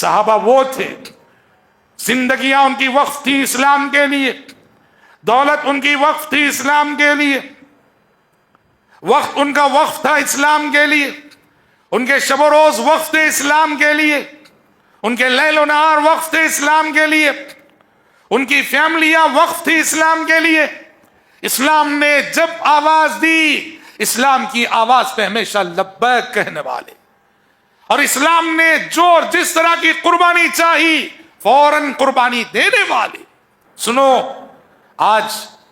صحابہ وہ تھے، زندگیاں ان کی وقف تھی اسلام کے لیے، دولت ان کی وقف تھی اسلام کے لیے، وقت ان کا وقف تھا اسلام کے لیے، ان کے شب و روز وقف تھے اسلام کے لیے، ان کے لیل و نہار وقف تھے اسلام کے لیے، ان کی فیملیاں وقف تھی اسلام کے لیے۔ اسلام نے جب آواز دی، اسلام کی آواز پہ ہمیشہ لبیک کہنے والے، اور اسلام نے جو جس طرح کی قربانی چاہی فوراً قربانی دینے والے۔ سنو، آج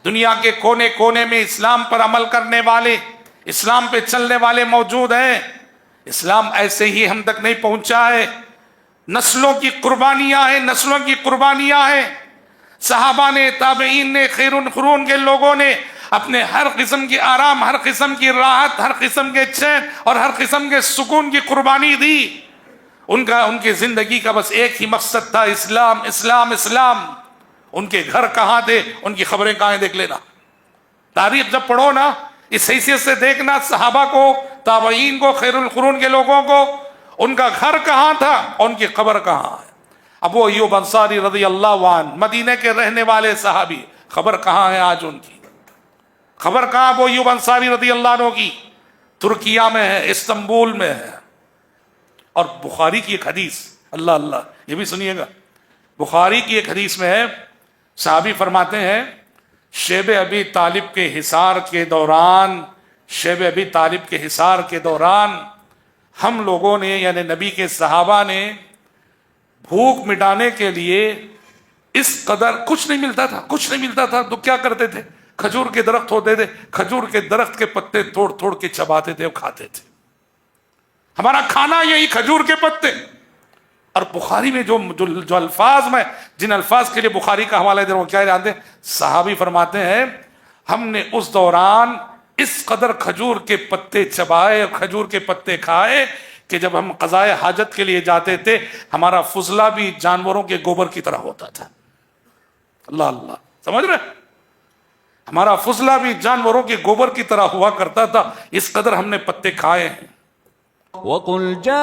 دنیا کے کونے کونے میں اسلام پر عمل کرنے والے، اسلام پہ چلنے والے موجود ہیں۔ اسلام ایسے ہی ہم تک نہیں پہنچا ہے، نسلوں کی قربانیاں ہیں، نسلوں کی قربانیاں ہیں۔ صحابہ نے، تابعین نے، خیر القرون کے لوگوں نے اپنے ہر قسم کی آرام، ہر قسم کی راحت، ہر قسم کے چین اور ہر قسم کے سکون کی قربانی دی۔ ان کی زندگی کا بس ایک ہی مقصد تھا، اسلام اسلام اسلام۔ ان کے گھر کہاں تھے، ان کی خبریں کہاں ہیں، دیکھ لینا۔ تاریخ جب پڑھو نا، اس حیثیت سے دیکھنا صحابہ کو، تابعین کو، خیر القرون کے لوگوں کو، ان کا گھر کہاں تھا اور ان کی قبر کہاں ہے۔ ابو ایوب انصاری رضی اللہ عنہ، مدینے کے رہنے والے صحابی، خبر کہاں ہے آج ان کی؟ خبر کہاں ابو ایوب انصاری رضی اللہ عنہ کی؟ ترکیہ میں ہے، استنبول میں ہے۔ اور بخاری کی ایک حدیث، اللہ اللہ، یہ بھی سنیے گا، بخاری کی ایک حدیث میں ہے، صحابی فرماتے ہیں شیب ابی طالب کے حصار کے دوران، شیب ابی طالب کے حصار کے دوران ہم لوگوں نے، یعنی نبی کے صحابہ نے، بھوک مٹانے کے لیے اس قدر کچھ نہیں ملتا تھا، کچھ نہیں ملتا تھا تو کیا کرتے تھے؟ کھجور کے درخت ہوتے تھے، کھجور کے درخت کے پتے توڑ توڑ کے چباتے تھے اور کھاتے تھے۔ ہمارا کھانا یہی کھجور کے پتے۔ اور بخاری میں جو الفاظ، میں جن الفاظ کے لیے بخاری کا حوالہ دے رہا ہوں، کیا جانتے ہیں؟ صحابی فرماتے ہیں ہم نے اس دوران اس قدر کھجور کے پتے چبائے اور کھجور کے پتے کھائے کہ جب ہم قضائے حاجت کے لیے جاتے تھے، ہمارا فضلہ بھی جانوروں کے گوبر کی طرح ہوتا تھا۔ اللہ اللہ، سمجھ رہے؟ ہمارا فضلہ بھی جانوروں کے گوبر کی طرح ہوا کرتا تھا، اس قدر ہم نے پتے کھائے ہیں۔ وَقُلْ جَاءَ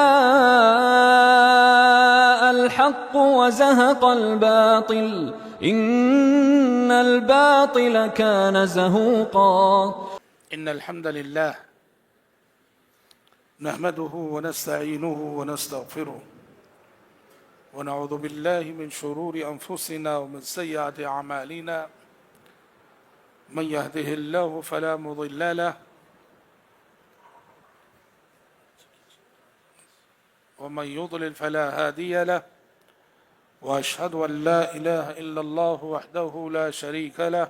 الْحَقُّ وَزَهَقَ الْبَاطِلُ إِنَّ الْبَاطِلَ كَانَ زَهُوقًا۔ إن الحمد لله نحمده ونستعينه ونستغفره ونعوذ بالله من شرور أنفسنا ومن سيئات أعمالنا، من يهده الله فلا مضل له ومن يضلل فلا هادي له، وأشهد أن لا إله إلا الله وحده لا شريك له،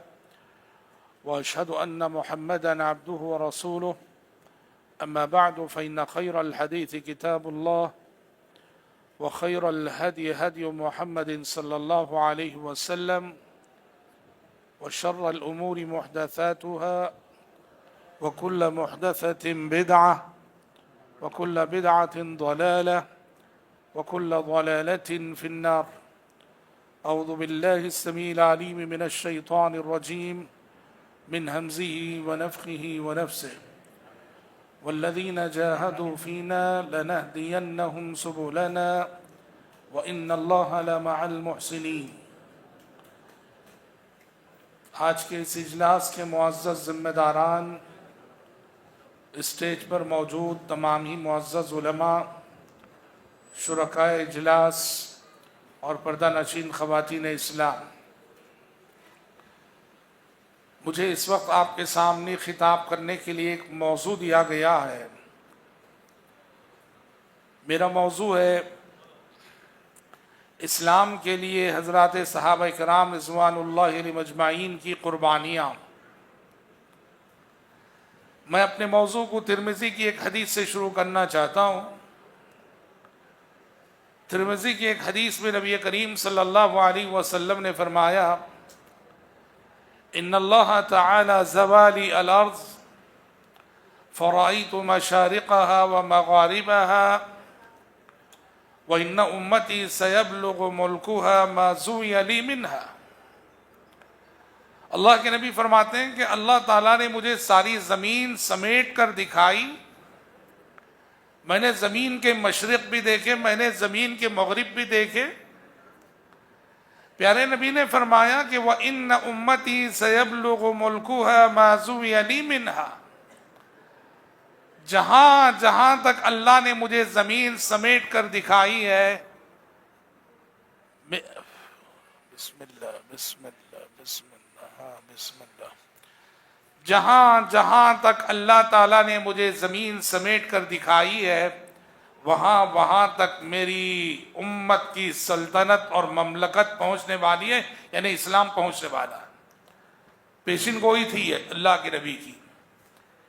وأشهد أن محمدًا عبده ورسوله، أما بعد فإن خير الحديث كتاب الله، وخير الهدي هدي محمد صلى الله عليه وسلم، وشر الأمور محدثاتها، وكل محدثة بدعة، وكل بدعة ضلالة، وكل ضلالة في النار۔ أعوذ بالله السميع العليم من الشيطان الرجيم، من همزه ونفخه ونفسه، والذين جاهدوا فينا لنهدينهم سبلنا وإن الله لمع المحسنين۔ آج کے اس اجلاس کے معزز ذمہ داران، اسٹیج پر موجود تمام ہی معزز علماء، شرکائے اجلاس اور پردہ نشین خواتین اسلام، مجھے اس وقت آپ کے سامنے خطاب کرنے کے لیے ایک موضوع دیا گیا ہے۔ میرا موضوع ہے اسلام کے لیے حضرات صحابہ کرام رضوان اللہ علیہم اجمعین کی قربانیاں۔ میں اپنے موضوع کو ترمذی کی ایک حدیث سے شروع کرنا چاہتا ہوں۔ ترمذی کی ایک حدیث میں نبی کریم صلی اللہ علیہ وسلم نے فرمایا، ان اللہ تعالی زوالی الارض فرأیت مشارقها ومغاربها وان امتی سیبلغ ملکها ما زوی لی منها۔ اللہ کے نبی فرماتے ہیں کہ اللہ تعالیٰ نے مجھے ساری زمین سمیٹ کر دکھائی، میں نے زمین کے مشرق بھی دیکھے، میں نے زمین کے مغرب بھی دیکھے۔ پیارے نبی نے فرمایا کہ وَإِنَّ أُمَّتِي سَيَبْلُغُ مُلْكُهَا مَا زُوِيَ لِي مِنْهَا، جہاں جہاں تک اللہ نے مجھے زمین سمیٹ کر دکھائی ہے، بسم اللہ بسم اللہ بسم اللہ بسم اللہ، جہاں جہاں تک اللہ تعالیٰ نے مجھے زمین سمیٹ کر دکھائی ہے، وہاں وہاں تک میری امت کی سلطنت اور مملکت پہنچنے والی ہے، یعنی اسلام پہنچنے والا ہے۔ پیشن گوئی تھی اللہ کے نبی کی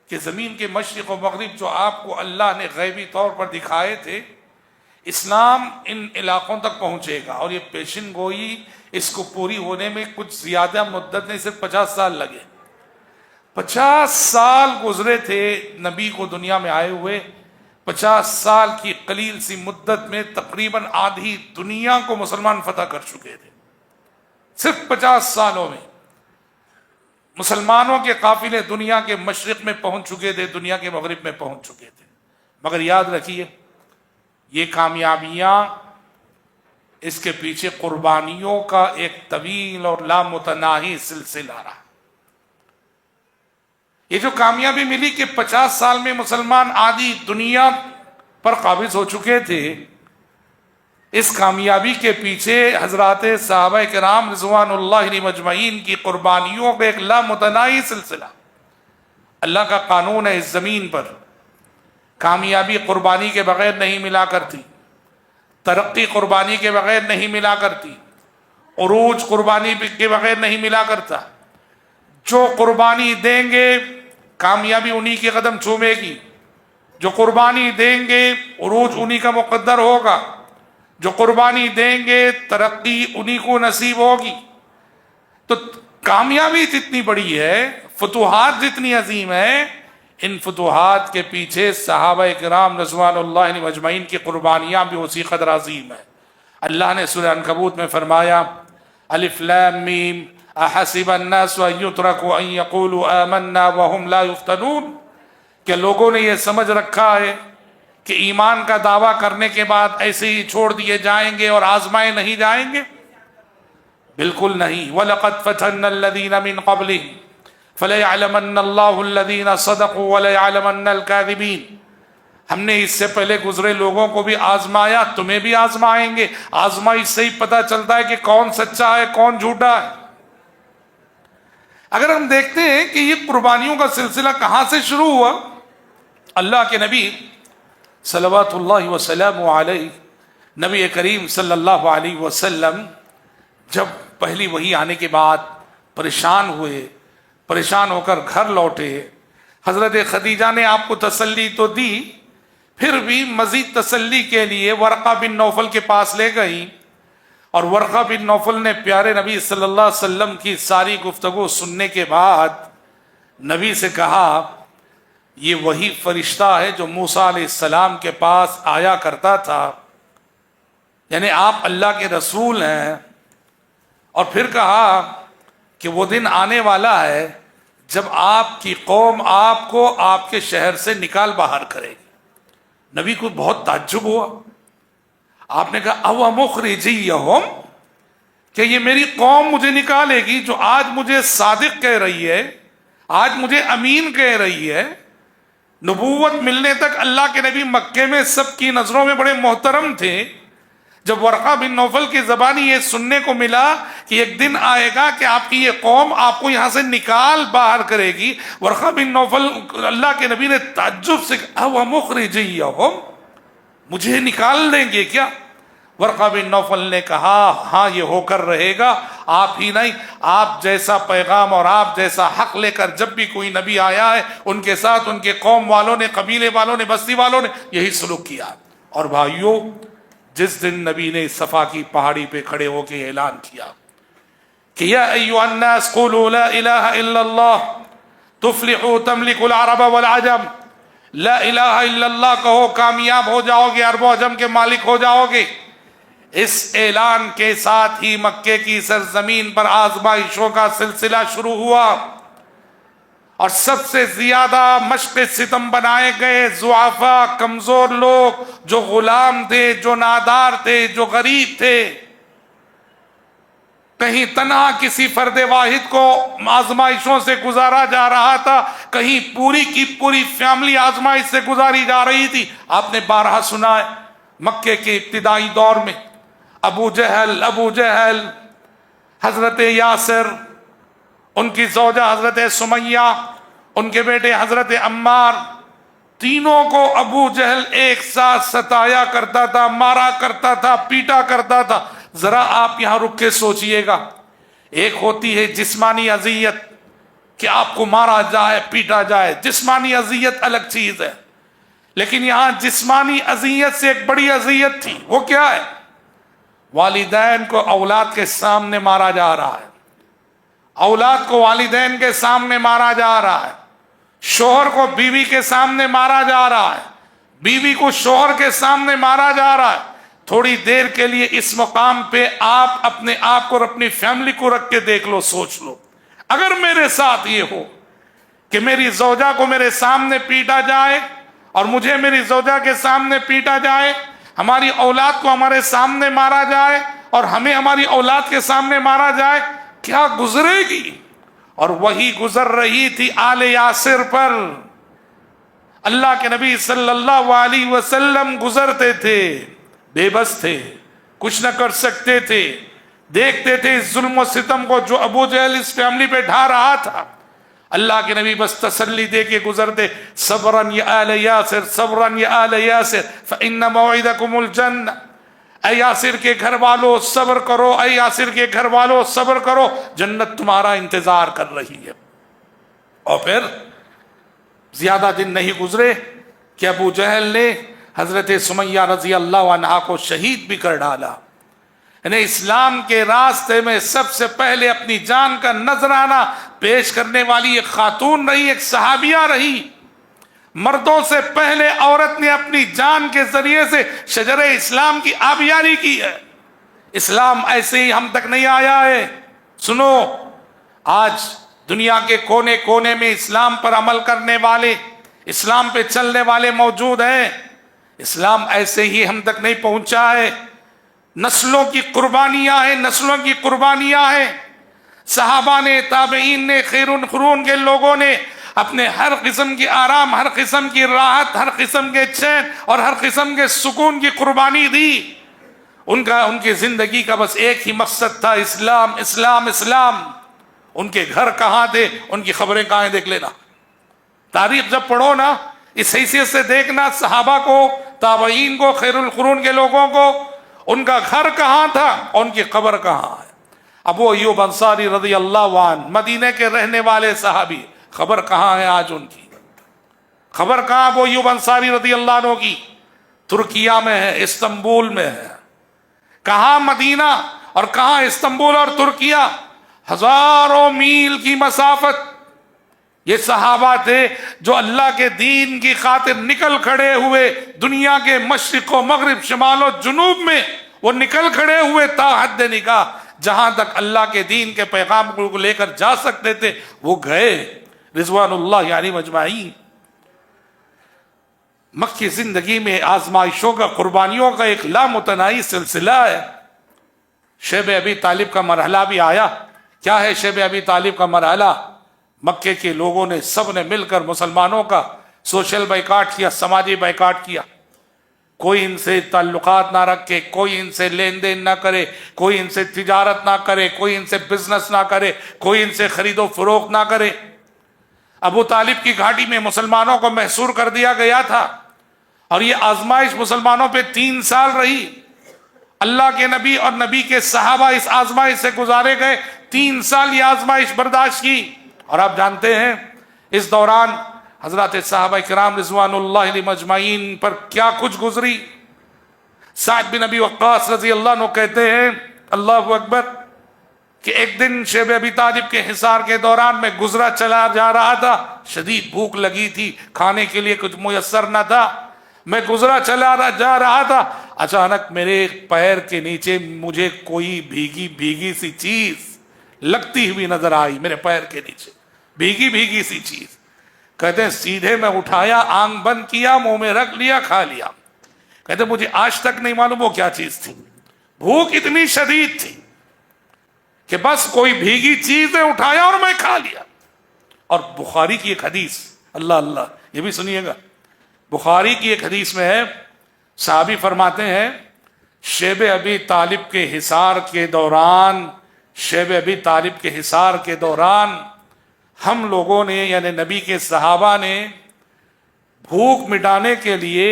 کہ زمین کے مشرق و مغرب جو آپ کو اللہ نے غیبی طور پر دکھائے تھے، اسلام ان علاقوں تک پہنچے گا۔ اور یہ پیشن گوئی اس کو پوری ہونے میں کچھ زیادہ مدت نہیں، صرف 50 سال لگے۔ 50 سال گزرے تھے نبی کو دنیا میں آئے ہوئے۔ 50 سال کی قلیل سی مدت میں تقریباً آدھی دنیا کو مسلمان فتح کر چکے تھے۔ صرف 50 سالوں میں مسلمانوں کے قافلے دنیا کے مشرق میں پہنچ چکے تھے، دنیا کے مغرب میں پہنچ چکے تھے۔ مگر یاد رکھیے، یہ کامیابیاں، اس کے پیچھے قربانیوں کا ایک طویل اور لامتناہی سلسلہ رہا۔ یہ جو کامیابی ملی کہ 50 سال میں مسلمان آدھی دنیا پر قابض ہو چکے تھے، اس کامیابی کے پیچھے حضرات صحابہ کرام رضوان اللہ علیہم اجمعین کی قربانیوں کا ایک لامتناہی سلسلہ۔ اللہ کا قانون ہے اس زمین پر، کامیابی قربانی کے بغیر نہیں ملا کرتی، ترقی قربانی کے بغیر نہیں ملا کرتی، عروج قربانی کے بغیر نہیں ملا کرتا۔ جو قربانی دیں گے کامیابی انہی کے قدم چومے گی، جو قربانی دیں گے عروج انہی کا مقدر ہوگا، جو قربانی دیں گے ترقی انہی کو نصیب ہوگی۔ تو کامیابی جتنی بڑی ہے، فتوحات جتنی عظیم ہے، ان فتوحات کے پیچھے صحابہ کرام رضوان اللہ علیہم اجمعین کی قربانیاں بھی اسی قدر عظیم ہیں۔ اللہ نے سورہ عنکبوت میں فرمایا الف لام میم احسب الناس ان یترکوا ان یقولوا آمنا وهم لا یفتنون، کہ لوگوں نے یہ سمجھ رکھا ہے کہ ایمان کا دعویٰ کرنے کے بعد ایسے ہی چھوڑ دیے جائیں گے اور آزمائے نہیں جائیں گے؟ بالکل نہیں۔ وَلَقَدْ فَتَنَّ الَّذِينَ مِن قَبْلِهِمْ فَلَيَعْلَمَنَّ اللَّهُ الَّذِينَ صَدَقُوا وَلَيَعْلَمَنَّ الْكَاذِبِينَ، ہم نے اس سے پہلے گزرے لوگوں کو بھی آزمایا، تمہیں بھی آزمائیں گے۔ آزمائش سے ہی پتہ چلتا ہے کہ کون سچا ہے کون جھوٹا ہے۔ اگر ہم دیکھتے ہیں کہ یہ قربانیوں کا سلسلہ کہاں سے شروع ہوا، اللہ کے نبی صلوات اللہ وسلم علیہ، نبی کریم صلی اللہ علیہ وسلم جب پہلی وحی آنے کے بعد پریشان ہوئے، پریشان ہو کر گھر لوٹے، حضرت خدیجہ نے آپ کو تسلی تو دی، پھر بھی مزید تسلی کے لیے ورقہ بن نوفل کے پاس لے گئی، اور ورقہ بن نوفل نے پیارے نبی صلی اللہ علیہ وسلم کی ساری گفتگو سننے کے بعد نبی سے کہا یہ وہی فرشتہ ہے جو موسیٰ علیہ السلام کے پاس آیا کرتا تھا، یعنی آپ اللہ کے رسول ہیں۔ اور پھر کہا کہ وہ دن آنے والا ہے جب آپ کی قوم آپ کو آپ کے شہر سے نکال باہر کرے گی۔ نبی کو بہت تعجب ہوا، آپ نے کہا او مخرجیہم، کہ یہ میری قوم مجھے نکالے گی جو آج مجھے صادق کہہ رہی ہے، آج مجھے امین کہہ رہی ہے۔ نبوت ملنے تک اللہ کے نبی مکے میں سب کی نظروں میں بڑے محترم تھے۔ جب ورقہ بن نوفل کی زبانی یہ سننے کو ملا کہ ایک دن آئے گا کہ آپ کی یہ قوم آپ کو یہاں سے نکال باہر کرے گی، ورقہ بن نوفل اللہ کے نبی نے تعجب سے کہا او مخرجیہم، مجھے نکال دیں گے کیا؟ ورقہ بن نوفل نے کہا ہاں یہ ہو کر رہے گا، آپ ہی نہیں، آپ جیسا پیغام اور آپ جیسا حق لے کر جب بھی کوئی نبی آیا ہے ان کے ساتھ ان کے قوم والوں نے، قبیلے والوں نے، بستی والوں نے یہی سلوک کیا۔ اور بھائیوں، جس دن نبی نے صفا کی پہاڑی پہ کھڑے ہو کے اعلان کیا کہ یا ایھا الناس قولوا لا الہ الا اللہ تفلحوا تملکوا العرب والعجم، لا الہ الا اللہ کہو کامیاب ہو جاؤ گے، عرب و عجم کے مالک ہو جاؤ گے۔ اس اعلان کے ساتھ ہی مکے کی سرزمین پر آزمائشوں کا سلسلہ شروع ہوا، اور سب سے زیادہ مشق ستم بنائے گئے ضعفاء، کمزور لوگ، جو غلام تھے، جو نادار تھے، جو غریب تھے. کہیں تنہا کسی فرد واحد کو آزمائشوں سے گزارا جا رہا تھا، کہیں پوری کی پوری فیملی آزمائش سے گزاری جا رہی تھی. آپ نے بارہا سنا ہے مکے کے ابتدائی دور میں ابو جہل، حضرت یاسر، ان کی زوجہ حضرت سمیہ، ان کے بیٹے حضرت عمار، تینوں کو ابو جہل ایک ساتھ ستایا کرتا تھا، مارا کرتا تھا، پیٹا کرتا تھا. ذرا آپ یہاں رک کے سوچئے گا، ایک ہوتی ہے جسمانی اذیت کہ آپ کو مارا جائے، پیٹا جائے، جسمانی اذیت الگ چیز ہے. لیکن یہاں جسمانی اذیت سے ایک بڑی اذیت تھی. وہ کیا ہے؟ والدین کو اولاد کے سامنے مارا جا رہا ہے، اولاد کو والدین کے سامنے مارا جا رہا ہے، شوہر کو بیوی کے سامنے مارا جا رہا ہے، بیوی کو شوہر کے سامنے مارا جا رہا ہے. تھوڑی دیر کے لیے اس مقام پہ آپ اپنے آپ کو اور اپنی فیملی کو رکھ کے دیکھ لو، سوچ لو، اگر میرے ساتھ یہ ہو کہ میری زوجہ کو میرے سامنے پیٹا جائے اور مجھے میری زوجہ کے سامنے پیٹا جائے، ہماری اولاد کو ہمارے سامنے مارا جائے اور ہمیں ہماری اولاد کے سامنے مارا جائے، کیا گزرے گی؟ اور وہی گزر رہی تھی آل یاسر پر. اللہ کے نبی صلی اللہ علیہ وسلم گزرتے تھے، بے بس تھے، کچھ نہ کر سکتے تھے، دیکھتے تھے اس ظلم و ستم کو جو ابو جہل اس فیملی پہ ڈھا رہا تھا. اللہ کے نبی بس تسلی دے کے گزرتے، صبراً یا آل یاسر، صبراً یا آل یاسر فإن موعدکم الجنہ. اے یاسر کے گھر والو صبر کرو، اے یاسر کے گھر والو صبر کرو، جنت تمہارا انتظار کر رہی ہے. اور پھر زیادہ دن نہیں گزرے کہ ابو جہل نے حضرت سمیہ رضی اللہ عنہا کو شہید بھی کر ڈالا. یعنی اسلام کے راستے میں سب سے پہلے اپنی جان کا نذرانہ پیش کرنے والی ایک خاتون رہی، ایک صحابیہ رہی. مردوں سے پہلے عورت نے اپنی جان کے ذریعے سے شجر اسلام کی آبیاری کی ہے. اسلام ایسے ہی ہم تک نہیں آیا ہے. سنو، آج دنیا کے کونے کونے میں اسلام پر عمل کرنے والے، اسلام پہ چلنے والے موجود ہیں. اسلام ایسے ہی ہم تک نہیں پہنچا ہے. نسلوں کی قربانیاں ہیں، نسلوں کی قربانیاں ہیں. صحابہ نے، تابعین نے، خیر القرون کے لوگوں نے اپنے ہر قسم کی آرام، ہر قسم کی راحت، ہر قسم کے چین اور ہر قسم کے سکون کی قربانی دی. ان کی زندگی کا بس ایک ہی مقصد تھا، اسلام، اسلام، اسلام. ان کے گھر کہاں تھے، ان کی خبریں کہاں ہیں، دیکھ لینا. تاریخ جب پڑھو نا، اس حیثیت سے دیکھنا صحابہ کو، تابعین کو، خیر القرون کے لوگوں کو، ان کا گھر کہاں تھا اور ان کی قبر کہاں ہے. ابو ایوب انصاری رضی اللہ عنہ، مدینہ کے رہنے والے صحابی، خبر کہاں ہے آج ان کی؟ خبر کہاں ابو ایوب انصاری رضی اللہ عنہ کی؟ ترکیہ میں ہے، استنبول میں ہے. کہاں مدینہ اور کہاں استنبول اور ترکیہ؟ ہزاروں میل کی مسافت. یہ صحابہ تھے جو اللہ کے دین کی خاطر نکل کھڑے ہوئے، دنیا کے مشرق و مغرب، شمال و جنوب میں وہ نکل کھڑے ہوئے تا حد نکاح. جہاں تک اللہ کے دین کے پیغام کو لے کر جا سکتے تھے وہ گئے، رضوان اللہ علیہم اجمعین. مکی زندگی میں آزمائشوں کا، قربانیوں کا ایک لامتناہی سلسلہ ہے. شیب ابی طالب کا مرحلہ بھی آیا. کیا ہے شیب ابی طالب کا مرحلہ؟ مکے کے لوگوں نے، سب نے مل کر مسلمانوں کا سوشل بائیکاٹ کیا، سماجی بائیکاٹ کیا. کوئی ان سے تعلقات نہ رکھے، کوئی ان سے لین دین نہ کرے، کوئی ان سے تجارت نہ کرے، کوئی ان سے بزنس نہ کرے، کوئی ان سے خرید و فروخت نہ کرے. ابو طالب کی گھاٹی میں مسلمانوں کو محصور کر دیا گیا تھا اور یہ آزمائش مسلمانوں پہ 3 سال رہی. اللہ کے نبی اور نبی کے صحابہ اس آزمائش سے گزارے گئے. 3 سال یہ آزمائش برداشت کی. اور آپ جانتے ہیں اس دوران حضرات صحابہ کرام رضوان اللہ علیہم اجمعین پر کیا کچھ گزری. سعد بن ابی وقاص رضی اللہ عنہ کہتے ہیں، اللہ اکبر، کہ ایک دن شیب ابی طالب کے حصار کے دوران میں گزرا چلا جا رہا تھا. شدید بھوک لگی تھی، کھانے کے لیے کچھ میسر نہ تھا. میں گزرا چلا جا رہا تھا، اچانک میرے پیر کے نیچے مجھے کوئی بھیگی سی چیز لگتی ہوئی نظر آئی. میرے پیر کے نیچے بھیگی بھیگی سی چیز. کہتے ہیں سیدھے میں اٹھایا, آنکھ بند کیا, منہ میں رکھ لیا, کھا لیا. کہتے ہیں مجھے آج تک نہیں معلوم وہ کیا چیز تھی. بھوک اتنی شدید تھی کہ بس کوئی بھیگی چیز ہے اٹھایا اور میں کھا لیا. اور بخاری کی ایک حدیث, اللہ اللہ, یہ بھی سنیے گا. بخاری کی ایک حدیث میں ہے, صحابی فرماتے ہیں شیب ابی طالب کے حصار کے دوران, شیب ابی طالب کے حصار کے دوران ہم لوگوں نے, یعنی نبی کے صحابہ نے, بھوک مٹانے کے لیے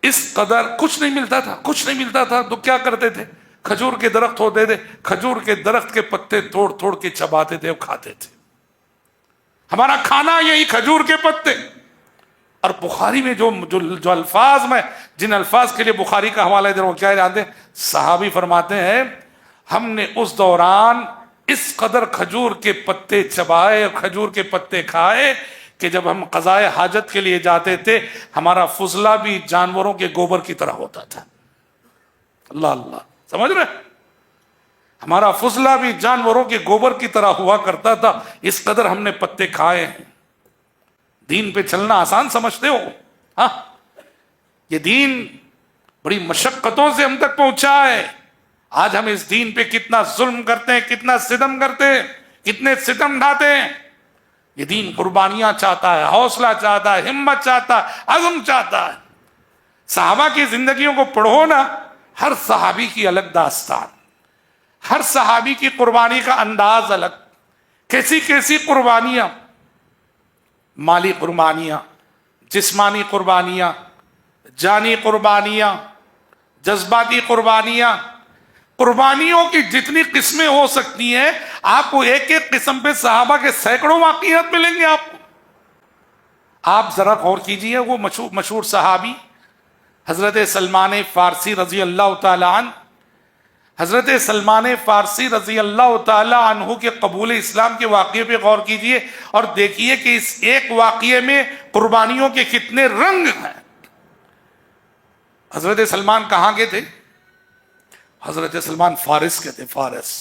اس قدر کچھ نہیں ملتا تھا تو کیا کرتے تھے, کھجور کے درخت ہوتے تھے, کھجور کے درخت کے پتے توڑ توڑ کے چباتے تھے اور کھاتے تھے. ہمارا کھانا یہی کھجور کے پتے. اور بخاری میں جو الفاظ, میں جن الفاظ کے لیے بخاری کا حوالہ دے رہا ہوں کیا جانتے ہیں, صحابی فرماتے ہیں ہم نے اس دوران اس قدر کھجور کے پتے چبائے اور کھجور کے پتے کھائے کہ جب ہم قضائے حاجت کے لیے جاتے تھے ہمارا فضلہ بھی جانوروں کے گوبر کی طرح ہوتا تھا. اللہ اللہ, سمجھ رہے, ہمارا فضلہ بھی جانوروں کے گوبر کی طرح ہوا کرتا تھا, اس قدر ہم نے پتے کھائے ہیں. دین پہ چلنا آسان سمجھتے ہو؟ ہاں, یہ دین بڑی مشقتوں سے ہم تک پہنچا ہے. آج ہم اس دین پہ کتنا ظلم کرتے ہیں, کتنا ستم کرتے ہیں, کتنے ستم ڈھاتے ہیں. یہ دین قربانیاں چاہتا ہے, حوصلہ چاہتا ہے, ہمت چاہتا ہے, عزم چاہتا ہے. صحابہ کی زندگیوں کو پڑھو نا, ہر صحابی کی الگ داستان, ہر صحابی کی قربانی کا انداز الگ. کیسی کیسی قربانیاں, مالی قربانیاں, جسمانی قربانیاں, جانی قربانیاں, جذباتی قربانیاں. قربانیوں کی جتنی قسمیں ہو سکتی ہیں آپ کو ایک ایک قسم پہ صحابہ کے سینکڑوں واقعات ملیں گے آپ کو. آپ ذرا غور کیجئے, وہ مشہور صحابی حضرت سلمان فارسی رضی اللہ تعالی عنہ, حضرت سلمان فارسی رضی اللہ تعالی عنہ کے قبول اسلام کے واقعے پہ غور کیجئے اور دیکھیے کہ اس ایک واقعے میں قربانیوں کے کتنے رنگ ہیں. حضرت سلمان کہاں کے تھے؟ حضرت سلمان فارس کے تھے. فارس,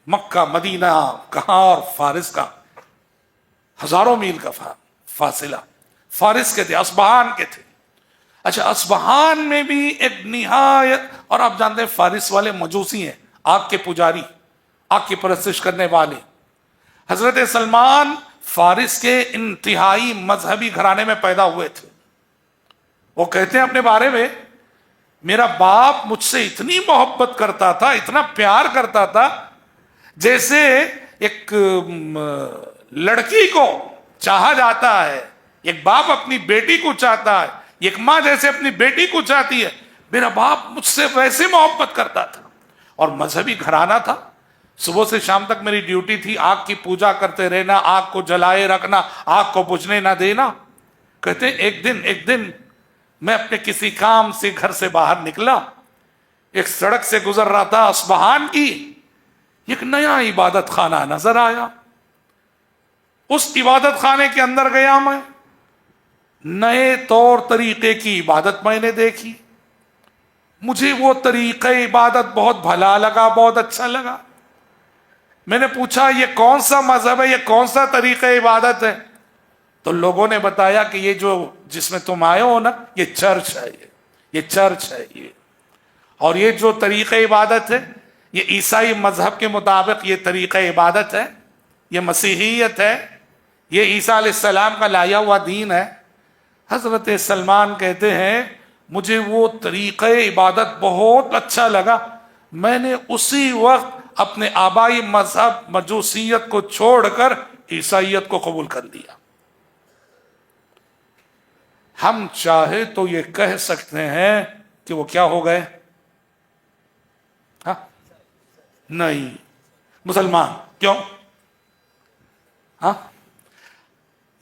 مکہ مدینہ کہاں اور فارس کا ہزاروں میل کا فاصلہ. فارس کے تھے, اصبہان کے تھے. اچھا, اصبہان میں بھی ایک نہایت, اور آپ جانتے ہیں فارس والے مجوسی ہیں, آگ کے پجاری, آگ کی پرستش کرنے والے. حضرت سلمان فارس کے انتہائی مذہبی گھرانے میں پیدا ہوئے تھے. وہ کہتے ہیں اپنے بارے میں, میرا باپ مجھ سے اتنی محبت کرتا تھا, اتنا پیار کرتا تھا, جیسے ایک لڑکی کو چاہا جاتا ہے, ایک باپ اپنی بیٹی کو چاہتا ہے, ایک ماں جیسے اپنی بیٹی کو چاہتی ہے, میرا باپ مجھ سے ویسے محبت کرتا تھا. اور مذہبی گھرانہ تھا. صبح سے شام تک میری ڈیوٹی تھی آگ کی پوجا کرتے رہنا, آگ کو جلائے رکھنا, آگ کو بجھنے نہ دینا. کہتے ہیں ایک دن میں اپنے کسی کام سے گھر سے باہر نکلا, ایک سڑک سے گزر رہا تھا اصبہان کی, ایک نیا عبادت خانہ نظر آیا. اس عبادت خانے کے اندر گیا میں, نئے طور طریقے کی عبادت میں نے دیکھی. مجھے وہ طریقہ عبادت بہت بھلا لگا, بہت اچھا لگا. میں نے پوچھا یہ کون سا مذہب ہے, یہ کون سا طریقہ عبادت ہے؟ تو لوگوں نے بتایا کہ یہ جو جس میں تم آئے ہو نا, یہ چرچ ہے, یہ چرچ ہے یہ. اور یہ جو طریقہ عبادت ہے یہ عیسائی مذہب کے مطابق یہ طریقہ عبادت ہے, یہ مسیحیت ہے, یہ عیسیٰ علیہ السلام کا لایا ہوا دین ہے. حضرت سلمان کہتے ہیں مجھے وہ طریقہ عبادت بہت اچھا لگا, میں نے اسی وقت اپنے آبائی مذہب مجوسیت کو چھوڑ کر عیسائیت کو قبول کر لیا. ہم چاہے تو یہ کہہ سکتے ہیں کہ وہ کیا ہو گئے؟ ہاں نہیں, مسلمان. کیوں؟ ہاں,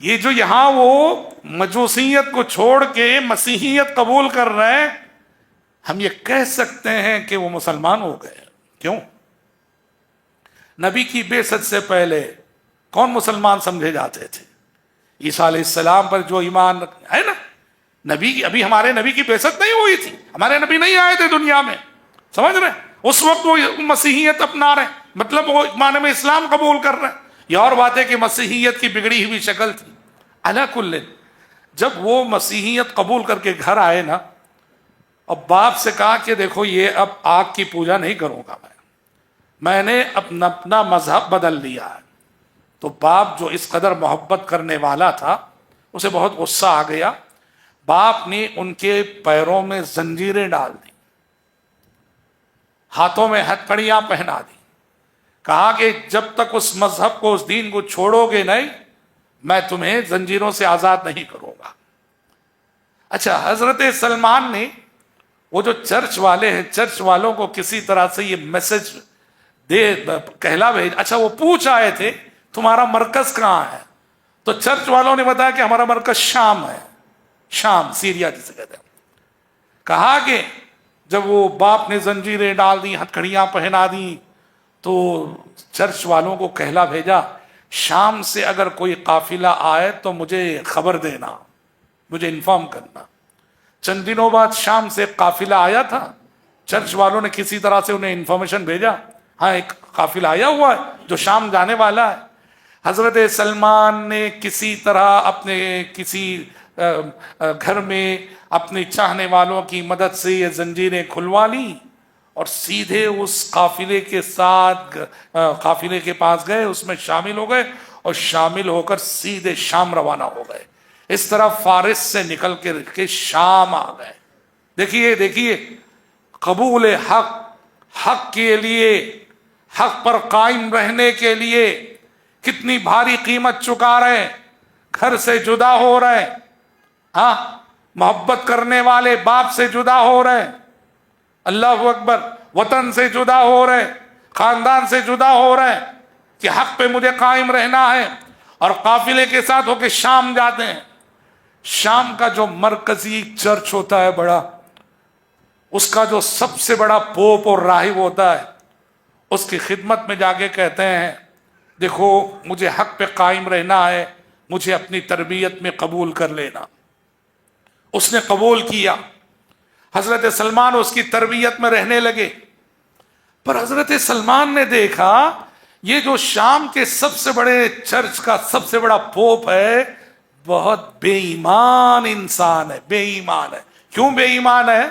یہ جو یہاں وہ مجوسیت کو چھوڑ کے مسیحیت قبول کر رہے ہیں, ہم یہ کہہ سکتے ہیں کہ وہ مسلمان ہو گئے. کیوں؟ نبی کی بعثت سے پہلے کون مسلمان سمجھے جاتے تھے؟ عیسیٰ علیہ السلام پر جو ایمان ہے نا, نبی کی, ابھی ہمارے نبی کی بعثت نہیں ہوئی تھی, ہمارے نبی نہیں آئے تھے دنیا میں, سمجھ رہے ہیں؟ اس وقت وہ مسیحیت اپنا رہے, مطلب وہ معنی میں اسلام قبول کر رہے ہیں. یہ اور بات ہے کہ مسیحیت کی بگڑی ہوئی شکل تھی. علی کل، جب وہ مسیحیت قبول کر کے گھر آئے نا، اب باپ سے کہا کہ دیکھو یہ اب آگ کی پوجا نہیں کروں گا، میں نے اپنا مذہب بدل لیا ہے. تو باپ جو اس قدر محبت کرنے والا تھا اسے بہت غصہ آ گیا. باپ نے ان کے پیروں میں زنجیریں ڈال دی، ہاتھوں میں ہتھکڑیاں پہنا دی، کہا کہ جب تک اس مذہب کو، اس دین کو چھوڑو گے نہیں، میں تمہیں زنجیروں سے آزاد نہیں کروں گا. اچھا، حضرت سلمان نے، وہ جو چرچ والے ہیں، چرچ والوں کو کسی طرح سے یہ میسج کہلا بھیج. اچھا، وہ پوچھ آئے تھے تمہارا مرکز کہاں ہے؟ تو چرچ والوں نے بتایا کہ ہمارا مرکز شام ہے، شام، سیریا جسے کہتے ہیں. کہا کہ جب وہ باپ نے زنجیریں ڈال دی، ہتھکڑیاں پہنا دی، تو چرچ والوں کو کہلا بھیجا شام سے اگر کوئی قافلہ آئے تو مجھے خبر دینا، مجھے انفارم کرنا. چند دنوں بعد شام سے ایک قافلہ آیا تھا. چرچ والوں نے کسی طرح سے انہیں انفارمیشن بھیجا، ہاں ایک قافلہ آیا ہوا ہے جو شام جانے والا ہے. حضرت سلمان نے کسی طرح اپنے کسی گھر میں اپنے چاہنے والوں کی مدد سے یہ زنجیریں کھلوا لی اور سیدھے اس قافلے کے ساتھ، قافلے کے پاس گئے، اس میں شامل ہو گئے اور شامل ہو کر سیدھے شام روانہ ہو گئے. اس طرح فارس سے نکل کے شام آ گئے. دیکھیے قبول حق، حق کے لیے، حق پر قائم رہنے کے لیے کتنی بھاری قیمت چکا رہے ہیں. گھر سے جدا ہو رہے ہیں، ہاں، محبت کرنے والے باپ سے جدا ہو رہے ہیں، اللہ اکبر، وطن سے جدا ہو رہے ہیں، خاندان سے جدا ہو رہے ہیں کہ حق پہ مجھے قائم رہنا ہے، اور قافلے کے ساتھ ہو کے شام جاتے ہیں. شام کا جو مرکزی چرچ ہوتا ہے بڑا، اس کا جو سب سے بڑا پوپ اور راہب ہوتا ہے، اس کی خدمت میں جا کے کہتے ہیں دیکھو مجھے حق پہ قائم رہنا ہے، مجھے اپنی تربیت میں قبول کر لینا. اس نے قبول کیا. حضرت سلمان اس کی تربیت میں رہنے لگے. پر حضرت سلمان نے دیکھا یہ جو شام کے سب سے بڑے چرچ کا سب سے بڑا پوپ ہے، بہت بے ایمان انسان ہے، بے ایمان ہے. کیوں بے ایمان ہے؟